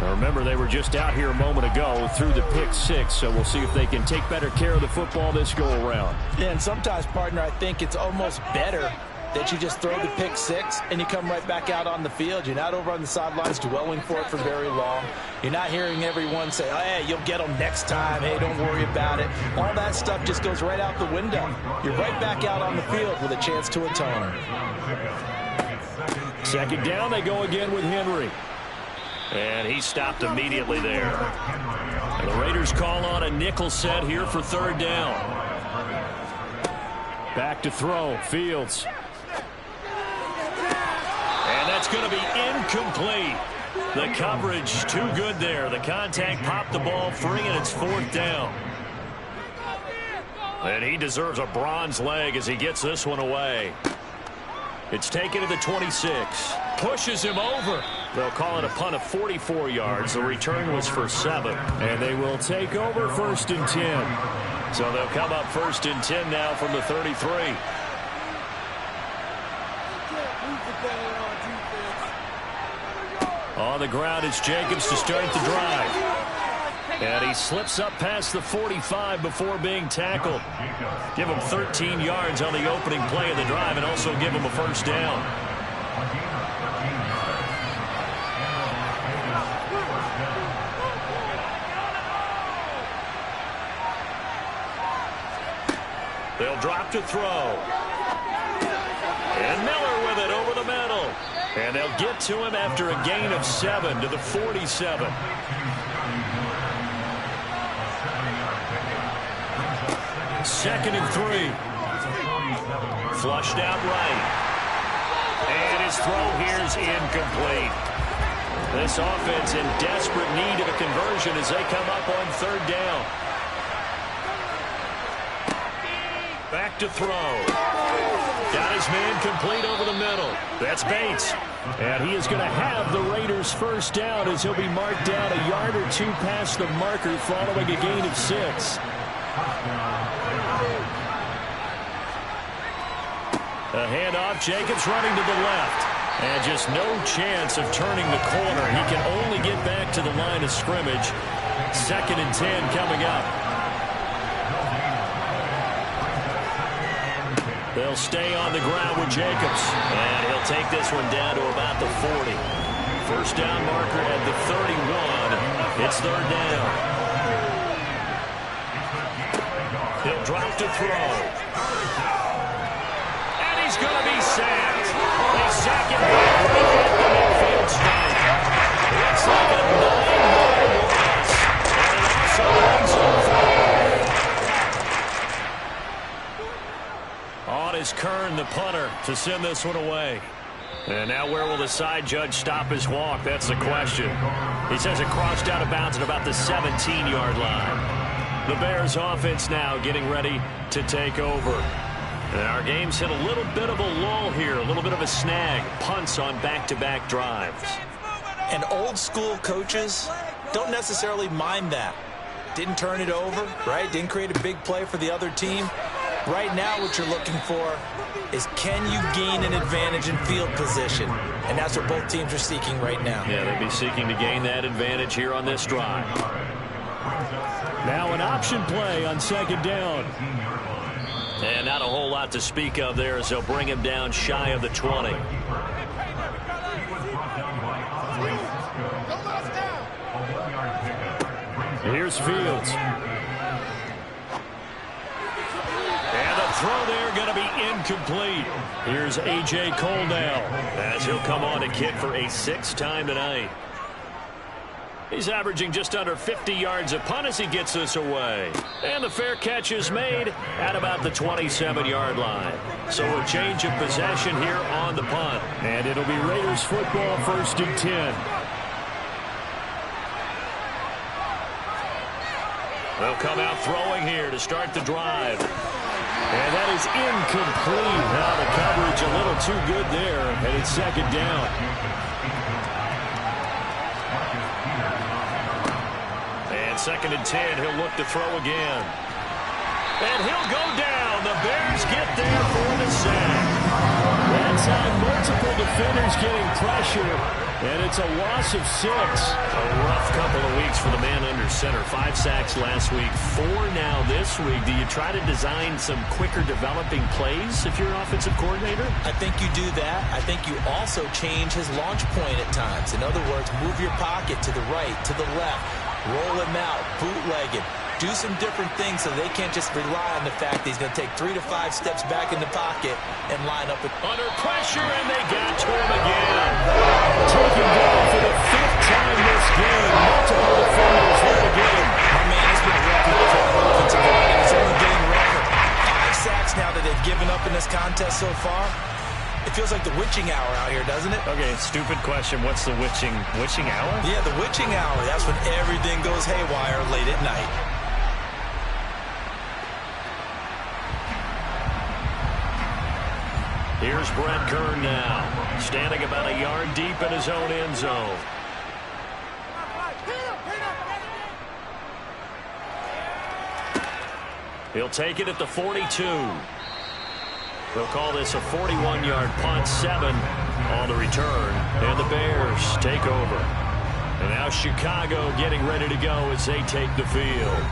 Now remember, they were just out here a moment ago through the pick 6, so we'll see if they can take better care of the football this go-around. Yeah, and sometimes, partner, I think it's almost better that you just throw the pick 6 and you come right back out on the field. You're not over on the sidelines dwelling for it for very long. You're not hearing everyone say, oh, hey, you'll get them next time. Hey, don't worry about it. All that stuff just goes right out the window. You're right back out on the field with a chance to atone. 2nd down, they go again with Henry. And he stopped immediately there. And the Raiders call on a nickel set here for 3rd down. Back to throw, Fields. And that's going to be incomplete. The coverage too good there. The contact popped the ball free, and it's 4th down. And he deserves a bronze leg as he gets this one away. It's taken to the 26. Pushes him over. They'll call it a punt of 44 yards. The return was for 7. And they will take over 1st and 10. So they'll come up 1st and 10 now from the 33. On the ground, it's Jacobs to start the drive. And he slips up past the 45 before being tackled. Give him 13 yards on the opening play of the drive and also give him a 1st down. They'll drop to throw. And Miller with it over the middle. And they'll get to him after a gain of 7 to the 47. Second and 3. Flushed out right. And his throw here is incomplete. This offense in desperate need of a conversion as they come up on 3rd down. Back to throw. Got his man complete over the middle. That's Bates. And he is going to have the Raiders' 1st down as he'll be marked down a yard or 2 past the marker following a gain of 6. A handoff. Jacobs running to the left. And just no chance of turning the corner. He can only get back to the line of scrimmage. 2nd and 10 coming up. They'll stay on the ground with Jacobs. And he'll take this one down to about the 40. First down marker at the 31. It's third down. He'll drop to throw. And he's going to be sacked. They sack him back right at the midfield stripe. It's like a 9-yard loss. And it also ends on is Kern, the punter, to send this one away. And now where will the side judge stop his walk? That's the question. He says it crossed out of bounds at about the 17-yard line. The Bears offense now getting ready to take over. And our game's hit a little bit of a lull here, a little bit of a snag. Punts on back-to-back drives. And old school coaches don't necessarily mind that. Didn't turn it over, right? Didn't create a big play for the other team. Right now what you're looking for is, can you gain an advantage in field position? And that's what both teams are seeking right now. Yeah, they'll be seeking to gain that advantage here on this drive. Now an option play on second down. And not a whole lot to speak of there as they'll bring him down shy of the 20. Here's Fields. And the throw there going to be incomplete. Here's A.J. Coldell as he'll come on to kick for a 6th time tonight. He's averaging just under 50 yards a punt as he gets this away. And the fair catch is made at about the 27-yard line. So a change of possession here on the punt. And it'll be Raiders football, 1st and 10. They'll come out throwing here to start the drive. And that is incomplete. Now the coverage a little too good there, and it's second down. And 2nd and 10, he'll look to throw again. And he'll go down. The Bears get there for the sack. That time, multiple defenders getting pressure, and it's a loss of 6. A rough couple of weeks for the man under center. 5 sacks last week, 4 now this week. Do you try to design some quicker developing plays if you're an offensive coordinator? I think you do that. I think you also change his launch point at times. In other words, move your pocket to the right, to the left, roll him out, bootleg him. Do some different things so they can't just rely on the fact that he's going to take 3 to 5 steps back in the pocket and line up. Under pressure, and they got to him again. Taken down for the 5th time this game. Multiple defenders relegated. My man, it's been a rough night for the offensive line, and it's only getting rougher. 5 sacks now that they've given up in this contest so far. It feels like the witching hour out here, doesn't it? Okay, stupid question. What's the witching hour? Yeah, the witching hour. That's when everything goes haywire late at night. Here's Brett Kern now, standing about a yard deep in his own end zone. He'll take it at the 42. They'll call this a 41-yard punt, 7 on the return. And the Bears take over. And now Chicago getting ready to go as they take the field.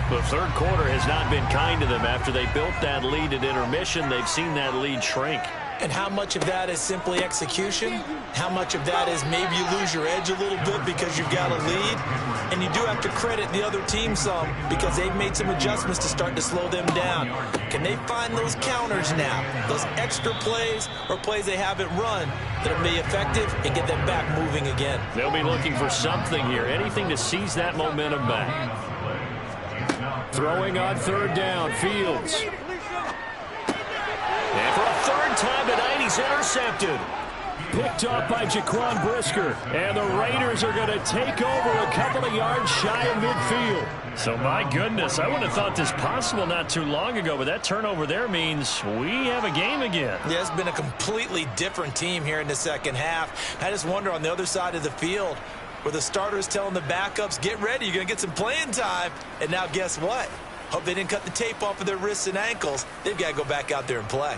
The third quarter has not been kind to them. After they built that lead at intermission, they've seen that lead shrink. And how much of that is simply execution? How much of that is maybe you lose your edge a little bit because you've got a lead? And you do have to credit the other team some because they've made some adjustments to start to slow them down. Can they find those counters now, those extra plays or plays they haven't run that will be effective and get them back moving again? They'll be looking for something here, anything to seize that momentum back. Throwing on 3rd down, Fields. And for a 3rd time tonight, he's intercepted. Picked off by Jaquan Brisker. And the Raiders are going to take over a couple of yards shy of midfield. So, my goodness, I wouldn't have thought this possible not too long ago, but that turnover there means we have a game again. Yeah, it's been a completely different team here in the second half. I just wonder on the other side of the field, where the starters telling the backups, get ready, you're going to get some playing time. And now guess what? Hope they didn't cut the tape off of their wrists and ankles. They've got to go back out there and play.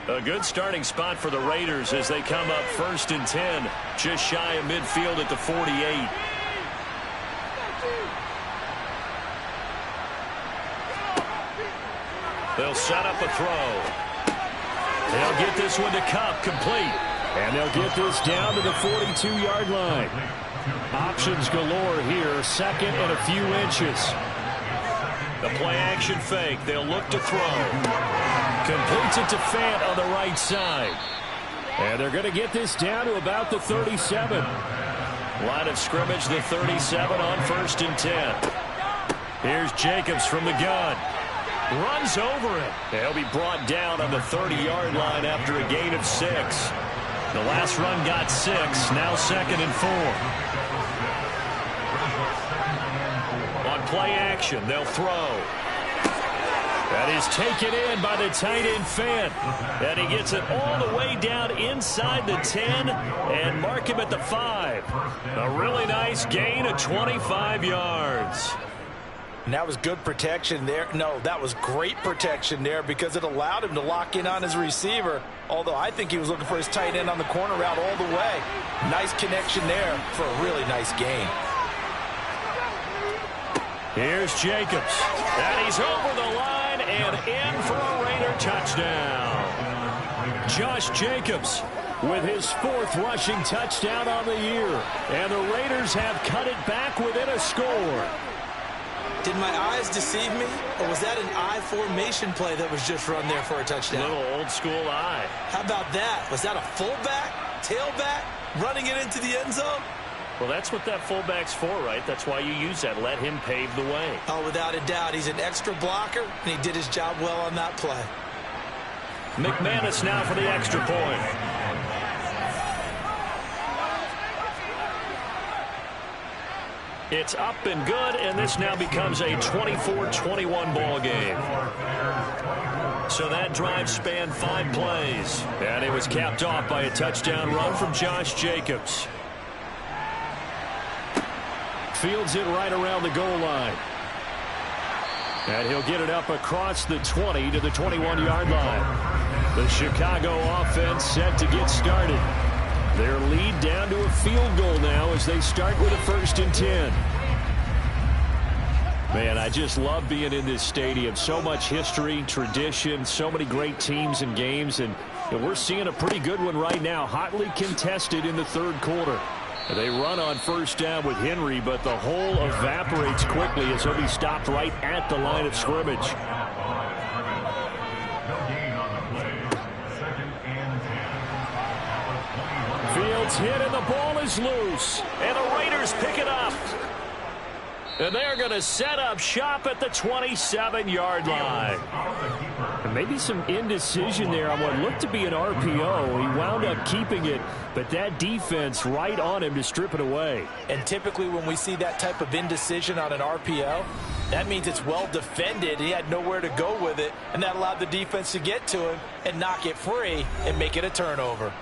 A good starting spot for the Raiders as they come up 1st and 10, just shy of midfield at the 48. They'll set up a throw. They'll get this one to Kupp, complete. And they'll get this down to the 42-yard line. Options galore here, second and a few inches. The play-action fake. They'll look to throw. Completes it to Fant on the right side. And they're going to get this down to about the 37. Line of scrimmage, the 37 on 1st and 10. Here's Jacobs from the gun. Runs over it. They'll be brought down on the 30-yard line after a gain of 6. The last run got 6, now 2nd and 4. On play action, they'll throw. That is taken in by the tight end Fant. And he gets it all the way down inside the 10 and mark him at the 5. A really nice gain of 25 yards. And that was good protection there. No, that was great protection there because it allowed him to lock in on his receiver. Although I think he was looking for his tight end on the corner route all the way. Nice connection there for a really nice gain. Here's Jacobs. And he's over the line and in for a Raider touchdown. Josh Jacobs with his 4th rushing touchdown on the year. And the Raiders have cut it back within a score. Did my eyes deceive me, or was that an I formation play that was just run there for a touchdown? Little old school eye. How about that? Was that a fullback, tailback, running it into the end zone? Well, that's what that fullback's for, right? That's why you use that. Let him pave the way. Oh, without a doubt. He's an extra blocker, and he did his job well on that play. McManus now for the extra point. It's up and good, and this now becomes a 24-21 ball game. So that drive spanned 5 plays, and it was capped off by a touchdown run from Josh Jacobs. Fields it right around the goal line. And he'll get it up across the 20 to the 21-yard line. The Chicago offense set to get started. Their lead down to a field goal now as they start with a 1st and 10. Man, I just love being in this stadium. So much history, tradition, so many great teams and games. And we're seeing a pretty good one right now, hotly contested in the 3rd quarter. They run on 1st down with Henry, but the hole evaporates quickly as he'll be stopped right at the line of scrimmage. Fields hit and the ball is loose. And the Raiders pick it up. And they're going to set up shop at the 27-yard line. And maybe some indecision there on what looked to be an RPO. He wound up keeping it, but that defense right on him to strip it away. And typically when we see that type of indecision on an RPO, that means it's well defended. He had nowhere to go with it, and that allowed the defense to get to him and knock it free and make it a turnover.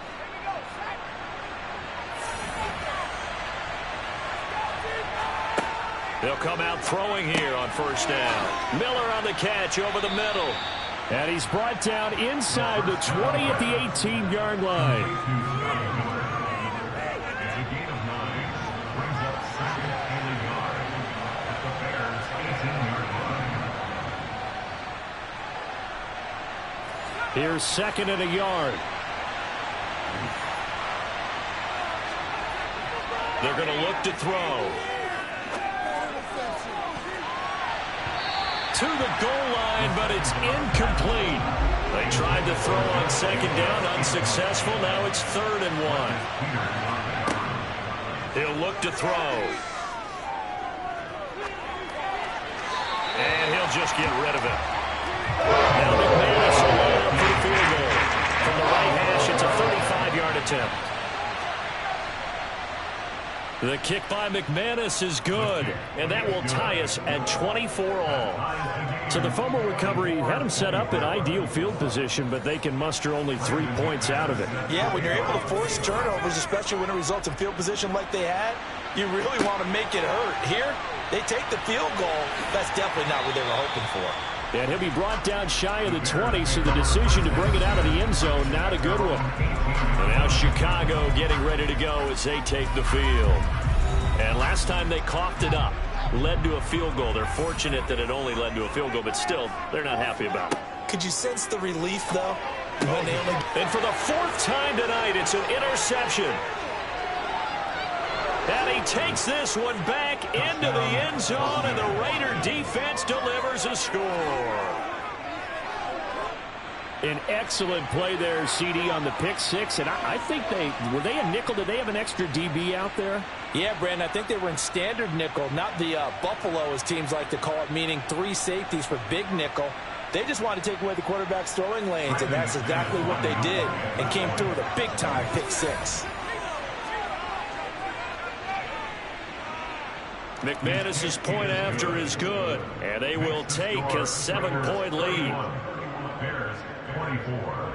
They'll come out throwing here on 1st down. Miller on the catch over the middle. And he's brought down inside the 20 at the 18-yard line. Here's 2nd and a yard. They're going to look to throw. To the goal line, but it's incomplete. They tried to throw on 2nd down, unsuccessful. Now it's 3rd and 1. He'll look to throw. And he'll just get rid of it. Now McManus will line up for the field goal. From the right hash, it's a 35-yard attempt. The kick by McManus is good, and that will tie us at 24-all. So the fumble recovery had them set up in ideal field position, but they can muster only 3 points out of it. Yeah, when you're able to force turnovers, especially when it results in field position like they had, you really want to make it hurt. Here, they take the field goal. That's definitely not what they were hoping for. And he'll be brought down shy of the 20, so the decision to bring it out of the end zone, not a good one. And now Chicago getting ready to go as they take the field. And last time they coughed it up, led to a field goal. They're fortunate that it only led to a field goal, but still, they're not happy about it. Could you sense the relief, though? And for the fourth time tonight, it's an interception. And he takes this one back into the end zone, and the Raider defense delivers a score. An excellent play there, CD, on the pick six. And I think were they a nickel? Did they have an extra DB out there? Yeah, Brandon, I think they were in standard nickel, not the Buffalo, as teams like to call it, meaning 3 safeties for big nickel. They just wanted to take away the quarterback's throwing lanes, and that's exactly what they did, and came through with a big-time pick six. McManus's point after is good, and they will take a 7-point lead. Bears 24.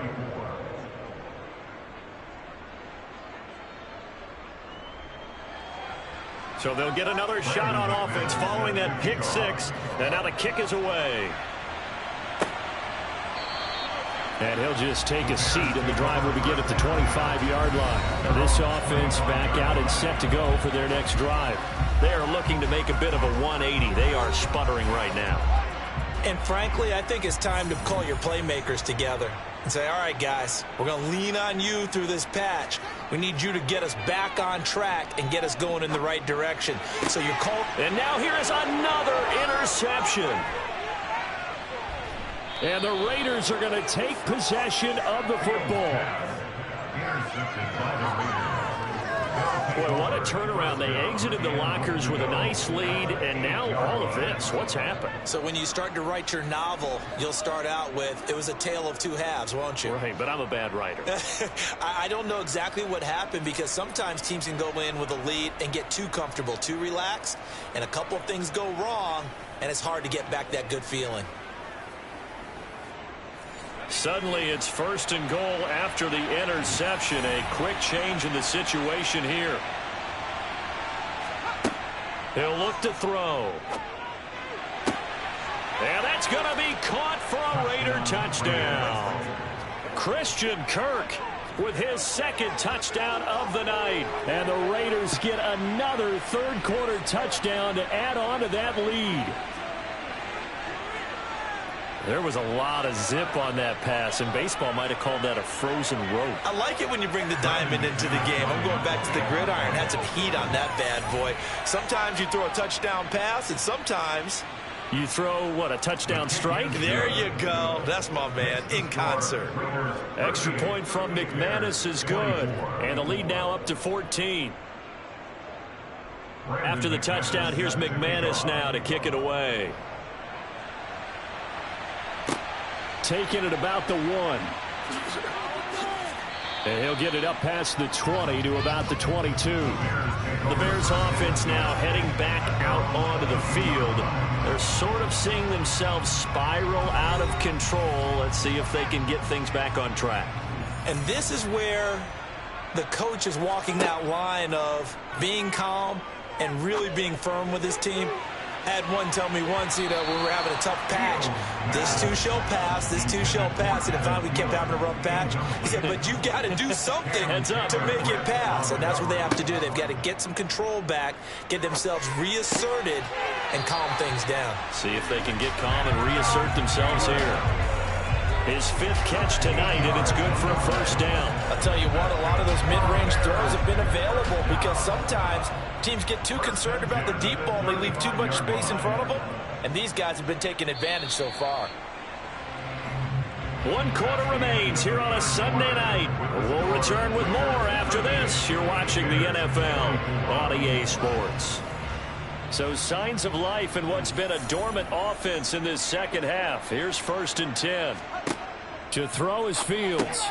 So they'll get another shot on offense following that pick six, and now the kick is away. And he'll just take a seat, and the drive will begin at the 25-yard line. Now this offense back out and set to go for their next drive. They are looking to make a bit of a 180. They are sputtering right now. And frankly, I think it's time to call your playmakers together and say, all right, guys, we're going to lean on you through this patch. We need you to get us back on track and get us going in the right direction. So you're called. And now here is another interception. And the Raiders are going to take possession of the football. Boy, what a turnaround. They exited the lockers with a nice lead, and now all of this. What's happened? So when you start to write your novel, you'll start out with, it was a tale of two halves, won't you? Right, but I'm a bad writer. I don't know exactly what happened, because sometimes teams can go in with a lead and get too comfortable, too relaxed, and a couple of things go wrong, and it's hard to get back that good feeling. Suddenly it's 1st and goal after the interception. A quick change in the situation here. He'll look to throw. And that's going to be caught for a Raider touchdown. Christian Kirk with his 2nd touchdown of the night. And the Raiders get another third-quarter touchdown to add on to that lead. There was a lot of zip on that pass, and baseball might have called that a frozen rope. I like it when you bring the diamond into the game. I'm going back to the gridiron. Had some heat on that bad boy. Sometimes you throw a touchdown pass, and sometimes you throw, what, a touchdown strike? There you go. That's my man, in concert. Extra point from McManus is good, and the lead now up to 14. After the touchdown, here's McManus now to kick it away. Taking it about the 1. And he'll get it up past the 20 to about the 22. The Bears offense now heading back out onto the field. They're sort of seeing themselves spiral out of control. Let's see if they can get things back on track. And this is where the coach is walking that line of being calm and really being firm with his team. Had one tell me once, when we were having a tough patch, this too shall pass, this too shall pass, and finally we kept having a rough patch. He said, but you got to do something to make it pass, and that's what they have to do. They've got to get some control back, get themselves reasserted, and calm things down. See if they can get calm and reassert themselves here. His 5th catch tonight, and it's good for a 1st down. I'll tell you what, a lot of those mid-range throws have been available because sometimes teams get too concerned about the deep ball. They leave too much space in front of them, and these guys have been taking advantage so far. 1 quarter remains here on a Sunday night. We'll return with more after this. You're watching the NFL on EA Sports. So signs of life in what's been a dormant offense in this second half. Here's 1st and 10. To throw is Fields.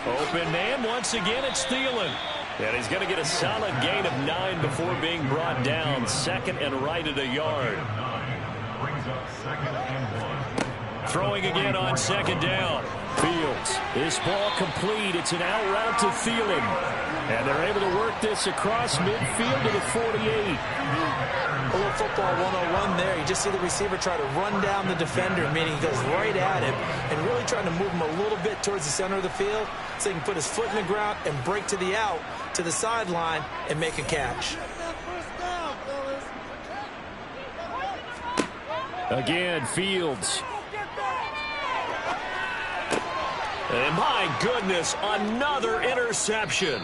Open man once again, it's Thielen. And he's going to get a solid gain of 9 before being brought down. 2nd and right at a yard. Throwing again on 2nd down. Fields. This ball complete. It's an out route to Thielen. And they're able to work this across midfield to the 48. A little football 101 there. You just see the receiver try to run down the defender, meaning he goes right at him and really trying to move him a little bit towards the center of the field so he can put his foot in the ground and break to the out, to the sideline, and make a catch. Again, Fields. And my goodness, another interception.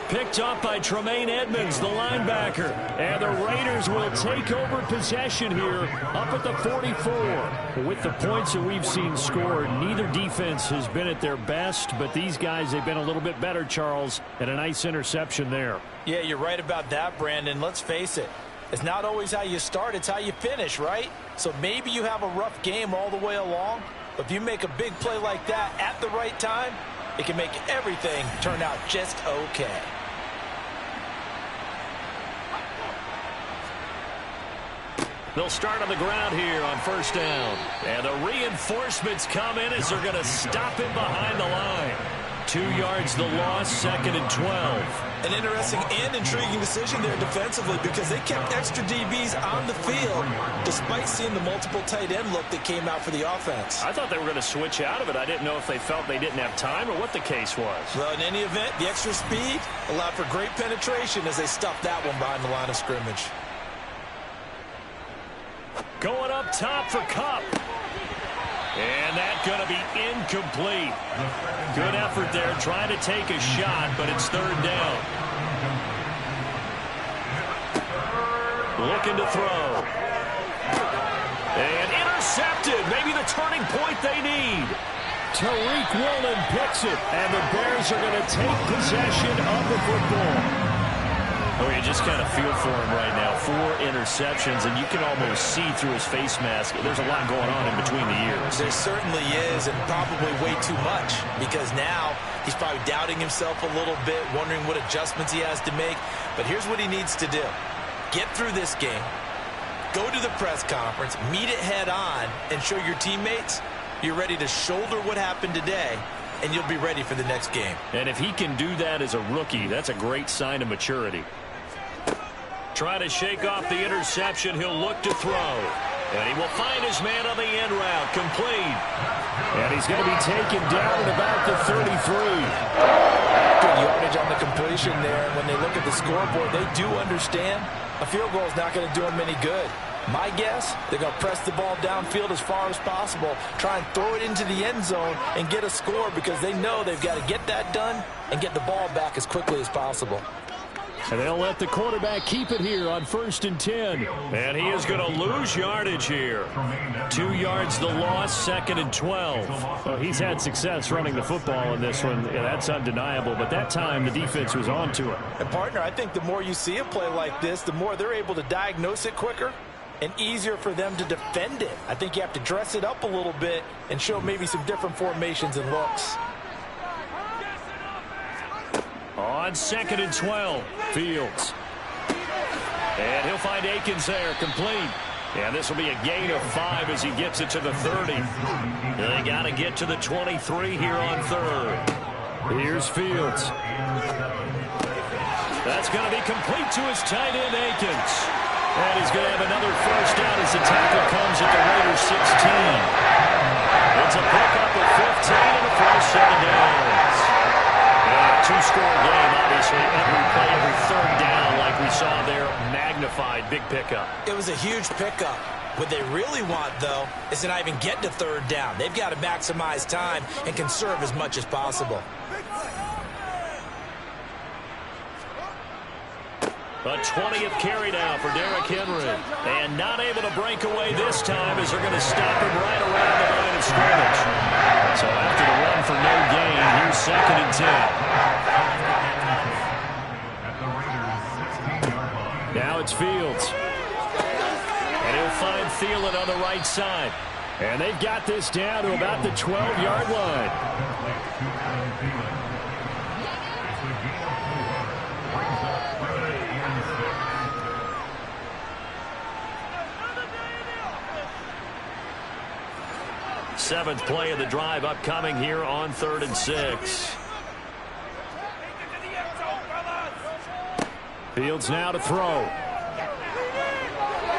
Picked up by Tremaine Edmonds, the linebacker. And the Raiders will take over possession here up at the 44. With the points that we've seen scored, neither defense has been at their best, but these guys, they've been a little bit better, Charles, and a nice interception there. Yeah, you're right about that, Brandon. Let's face it. It's not always how you start, it's how you finish, right? So maybe you have a rough game all the way along, but if you make a big play like that at the right time, it can make everything turn out just okay. They'll start on the ground here on first down. And the reinforcements come in as they're going to stop him behind the line. 2 yards the loss, 2nd and 12. An interesting and intriguing decision there defensively because they kept extra DBs on the field despite seeing the multiple tight end look that came out for the offense. I thought they were going to switch out of it. I didn't know if they felt they didn't have time or what the case was. Well, in any event, the extra speed allowed for great penetration as they stuffed that one behind the line of scrimmage. Going up top for Kupp. And that's going to be incomplete. Good effort there, trying to take a shot, but it's 3rd down. Looking to throw. And intercepted. Maybe the turning point they need. Tariq Woolen picks it, and the Bears are going to take possession of the football. Oh, you just kind of feel for him right now. 4 interceptions, and you can almost see through his face mask. There's a lot going on in between the ears. There certainly is, and probably way too much, because now he's probably doubting himself a little bit, wondering what adjustments he has to make. But here's what he needs to do. Get through this game, go to the press conference, meet it head on, and show your teammates you're ready to shoulder what happened today, and you'll be ready for the next game. And if he can do that as a rookie, that's a great sign of maturity. Try to shake off the interception. He'll look to throw. And he will find his man on the end route. Complete. And he's going to be taken down at about the 33. Good yardage on the completion there. When they look at the scoreboard, they do understand a field goal is not going to do them any good. My guess, they're going to press the ball downfield as far as possible, try and throw it into the end zone and get a score because they know they've got to get that done and get the ball back as quickly as possible. And they'll let the quarterback keep it here on 1st and 10. And he is going to lose yardage here. 2 yards the loss, 2nd and 12. Well, he's had success running the football in this one. Yeah, that's undeniable. But that time, the defense was on to it. And, partner, I think the more you see a play like this, the more they're able to diagnose it quicker and easier for them to defend it. I think you have to dress it up a little bit and show maybe some different formations and looks. On 2nd and 12, Fields. And he'll find Akins there, complete. And this will be a gain of 5 as he gets it to the 30. They got to get to the 23 here on 3rd. Here's Fields. That's going to be complete to his tight end, Akins. And he's going to have another first down as the tackle comes at the Raiders 16. It's a pickup of 15 and a first set of downs. Two-score game, obviously, every play, every 3rd down, like we saw there, magnified, big pickup. It was a huge pickup. What they really want, though, is to not even get to 3rd down. They've got to maximize time and conserve as much as possible. A 20th carry now for Derrick Henry. And not able to break away this time as they're going to stop him right around the line of scrimmage. So after the run for no gain, here's 2nd and 10. Now it's Fields. And he'll find Thielen on the right side. And they've got this down to about the 12-yard line. Seventh play of the drive upcoming here on 3rd and 6. Fields now to throw.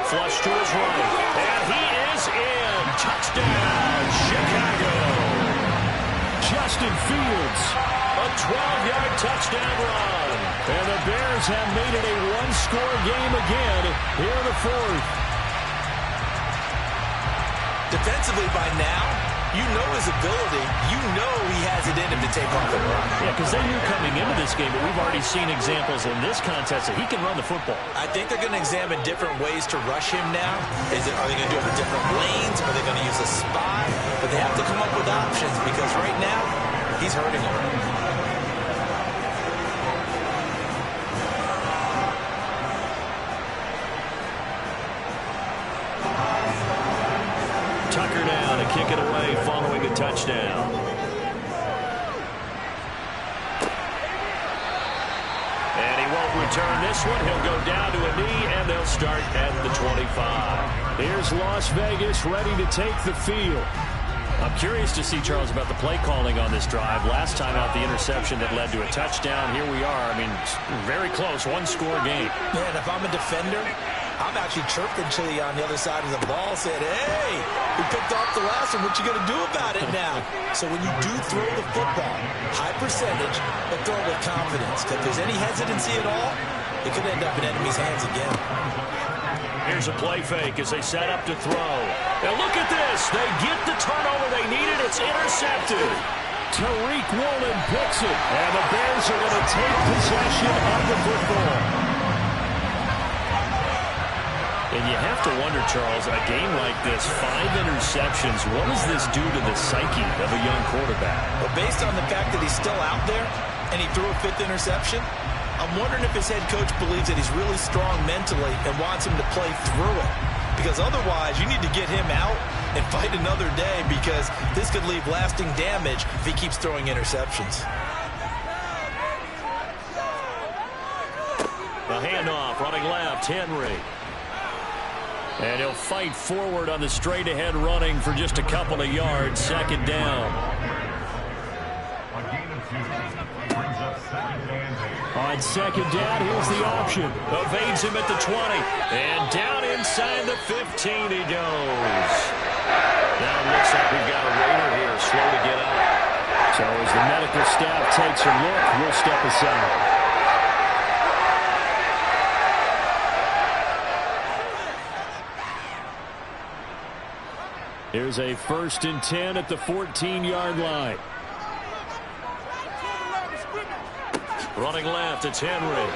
Flush to his right. And he is in. Touchdown, Chicago. Justin Fields. A 12-yard touchdown run. And the Bears have made it a one-score game again here in the 4th. Defensively by now, You know his ability. You know he has it in him to take off and run. Yeah, because they knew coming into this game, but we've already seen examples in this contest that he can run the football. I think they're going to examine different ways to rush him now. Are they going to do it with different lanes? Are they going to use a spy? But they have to come up with options because right now, he's hurting them. Tucker now to kick it away following a touchdown. And he won't return this one. He'll go down to a knee, and they'll start at the 25. Here's Las Vegas ready to take the field. I'm curious to see, Charles, about the play calling on this drive. Last time out, the interception that led to a touchdown. Here we are. I mean, very close, one-score game. Man, if I'm a defender, I'm actually chirping Chili on the other side of the ball, saying, hey, we picked off the last one. What you going to do about it now? So when you do throw the football, high percentage, but throw it with confidence. If there's any hesitancy at all, it could end up in enemy's hands again. Here's a play fake as they set up to throw. Now look at this. They get the turnover they needed. It's intercepted. Tariq Woolen picks it. And the Bears are going to take possession of the football. And you have to wonder, Charles, a game like this, 5 interceptions, what does this do to the psyche of a young quarterback? Well, based on the fact that he's still out there and he threw a 5th interception, I'm wondering if his head coach believes that he's really strong mentally and wants him to play through it. Because otherwise, you need to get him out and fight another day because this could leave lasting damage if he keeps throwing interceptions. The handoff, running left, Henry. And he'll fight forward on the straight-ahead running for just a couple of yards. Second down. On second down, here's the option. Evades him at the 20. And down inside the 15 he goes. Now it looks like we've got a Raider here, slow to get up. So as the medical staff takes a look, we'll step aside. Here's a 1st and 10 at the 14-yard line. Running left, it's Henry.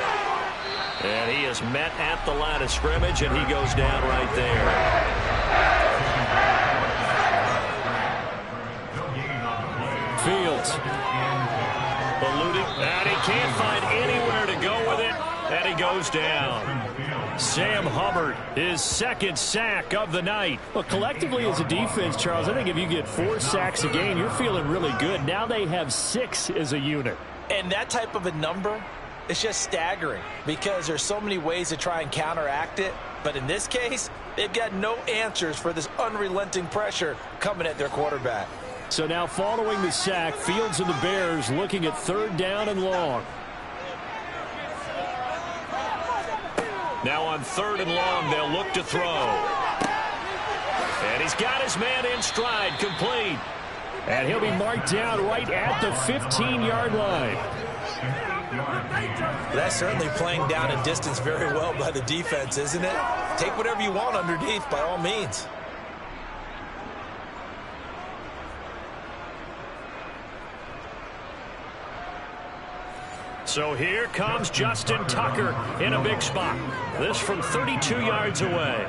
And he is met at the line of scrimmage, and he goes down right there. Fields. Eluding, and he can't find anywhere to go with it, and he goes down. Sam Hubbard, his 2nd sack of the night. Well, collectively as a defense, Charles, I think if you get 4 sacks a game, you're feeling really good. Now they have 6 as a unit. And that type of a number is just staggering because there's so many ways to try and counteract it. But in this case, they've got no answers for this unrelenting pressure coming at their quarterback. So now following the sack, Fields and the Bears looking at 3rd down and long. Now on 3rd and long, they'll look to throw. And he's got his man in stride, complete. And he'll be marked down right at the 15-yard line. That's certainly playing down a distance very well by the defense, isn't it? Take whatever you want underneath, by all means. So here comes Justin Tucker in a big spot. This from 32 yards away.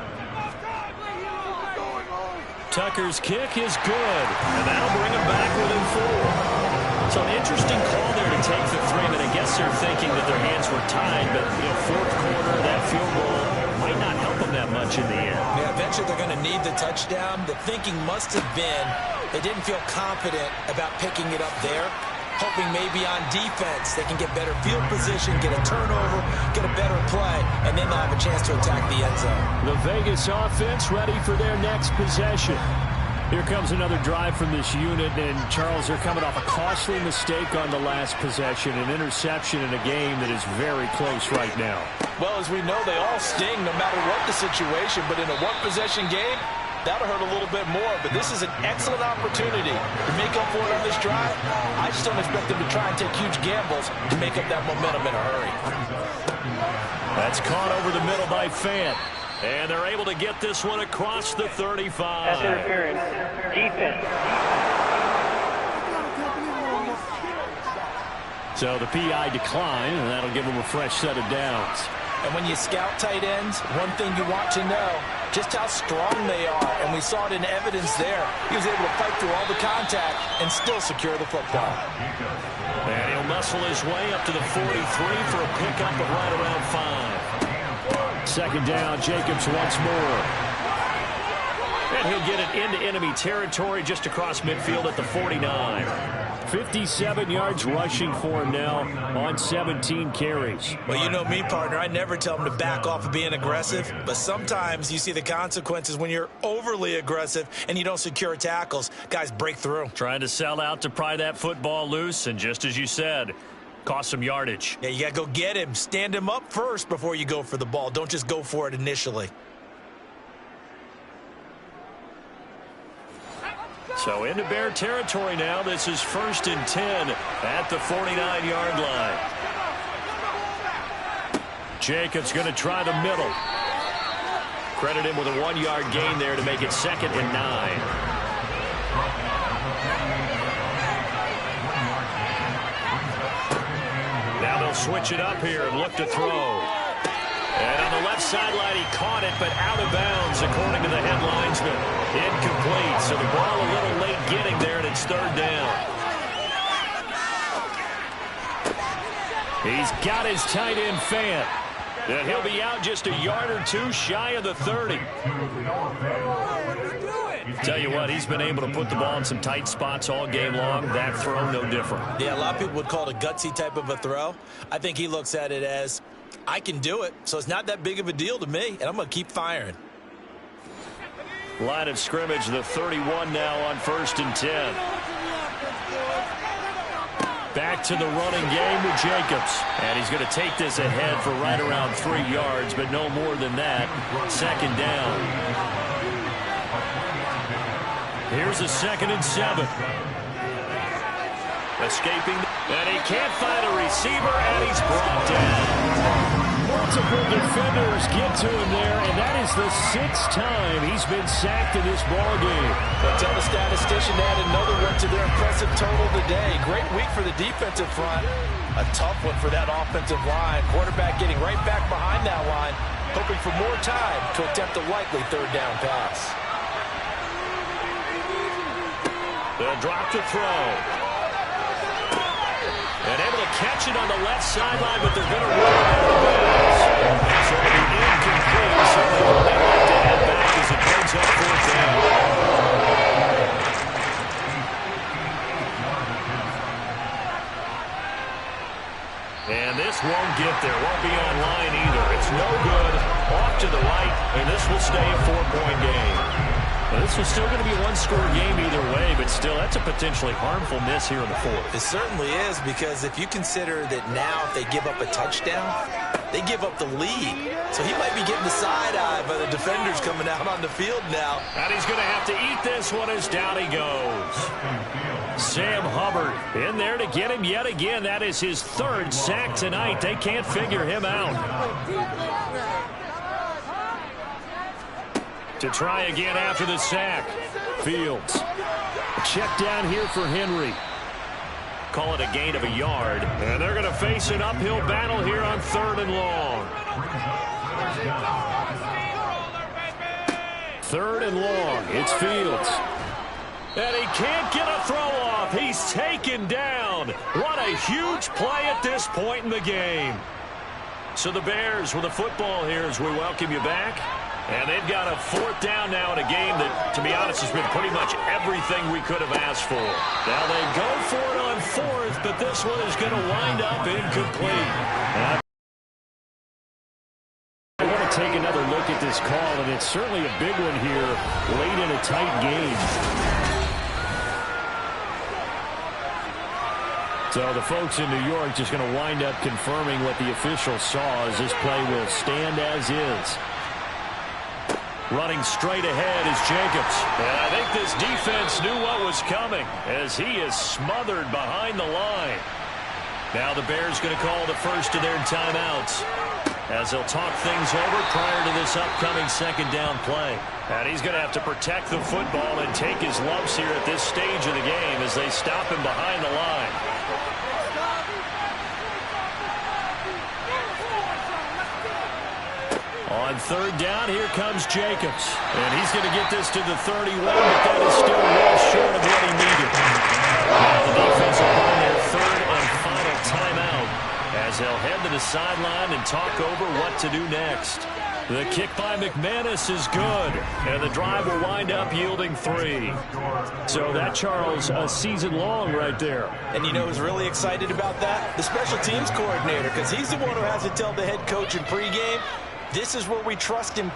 Tucker's kick is good, and that'll bring him back within 4. So an interesting call there to take the 3, but I guess they're thinking that their hands were tied, but 4th quarter, that field goal might not help them that much in the end. Yeah, eventually they're going to need the touchdown. The thinking must have been they didn't feel confident about picking it up there, hoping maybe on defense they can get better field position, get a turnover, get a better play, and then they'll have a chance to attack the end zone. The Vegas offense ready for their next possession. Here comes another drive from this unit, and Charles, they're coming off a costly mistake on the last possession, an interception in a game that is very close right now. Well, as we know, they all sting no matter what the situation, but in a one-possession game, that'll hurt a little bit more, but this is an excellent opportunity to make up for it on this drive. I just don't expect them to try and take huge gambles to make up that momentum in a hurry. That's caught over the middle by Fant. And they're able to get this one across the 35. That's interference. Defense. So the PI decline, and that'll give them a fresh set of downs. And when you scout tight ends, one thing you want to know, just how strong they are. And we saw it in evidence there. He was able to fight through all the contact and still secure the football. And he'll muscle his way up to the 43 for a pickup of right around 5. Second down, Jacobs once more. And he'll get it into enemy territory just across midfield at the 49. 57 yards rushing for him now on 17 carries. Well, you know me, partner. I never tell him to back off of being aggressive, but sometimes you see the consequences when you're overly aggressive and you don't secure tackles. Guys break through. Trying to sell out to pry that football loose, and just as you said, cost some yardage. Yeah, you got to go get him. Stand him up first before you go for the ball. Don't just go for it initially. So into Bear territory now. This is 1st and 10 at the 49-yard line. Jacobs going to try the middle. Credit him with a 1-yard gain there to make it 2nd and 9. Now they'll switch it up here and look to throw. And on the left sideline, he caught it, but out of bounds, according to the headlinesman. Incomplete, so the ball a little late getting there, and it's 3rd down. He's got his tight end Fant. And he'll be out just a yard or two shy of the 30. Tell you what, he's been able to put the ball in some tight spots all game long. That throw, no different. Yeah, a lot of people would call it a gutsy type of a throw. I think he looks at it as, I can do it, so it's not that big of a deal to me, and I'm going to keep firing. Line of scrimmage, the 31 now on 1st and 10. Back to the running game with Jacobs. And he's going to take this ahead for right around 3 yards, but no more than that. 2nd down. Here's a 2nd and 7. Escaping, and he can't find a receiver, and he's brought down. Multiple defenders get to him there, and that is the 6th time he's been sacked in this ballgame. But tell the statistician to add another one to their impressive total today. Great week for the defensive front. A tough one for that offensive line. Quarterback getting right back behind that line, hoping for more time to attempt a likely 3rd down pass. They'll drop to throw. And able to catch it on the left sideline, but they're going to run it out of bounds. So it'll be incomplete. So they'll have to head back as it brings up 4th down. And this won't get there. Won't be online either. It's no good. Off to the right, and this will stay a 4-point game. Well, this is still going to be a 1-score game either way, but still, that's a potentially harmful miss here in the 4th. It certainly is, because if you consider that now if they give up a touchdown, they give up the lead. So he might be getting the side-eye by the defenders coming out on the field now. And he's going to have to eat this one as down he goes. Sam Hubbard in there to get him yet again. That is his 3rd sack tonight. They can't figure him out. To try again after the sack. Fields. Check down here for Henry. Call it a gain of a yard. And they're going to face an uphill battle here on 3rd and long. 3rd and long. It's Fields. And he can't get a throw off. He's taken down. What a huge play at this point in the game. So the Bears with the football here as we welcome you back. And they've got a 4th down now in a game that, to be honest, has been pretty much everything we could have asked for. Now they go for it on 4th, but this one is going to wind up incomplete. I want to take another look at this call, and it's certainly a big one here late in a tight game. So the folks in New York just going to wind up confirming what the official saw as this play will stand as is. Running straight ahead is Jacobs. And I think this defense knew what was coming as he is smothered behind the line. Now the Bears going to call the first of their timeouts. as he'll talk things over prior to this upcoming second down play. And he's going to have to protect the football and take his lumps here at this stage of the game as they stop him behind the line. On third down, here comes Jacobs. And he's going to get this to the 31, but that is still well short of what he needed. Now the defense will run their third and final timeout as they'll head to the sideline and talk over what to do next. The kick by McManus is good, and the drive will wind up yielding 3. So that, Charles, a season long right there. And you know who's really excited about that? The special teams coordinator, because he's the one who has to tell the head coach in pregame, this is where we trust him.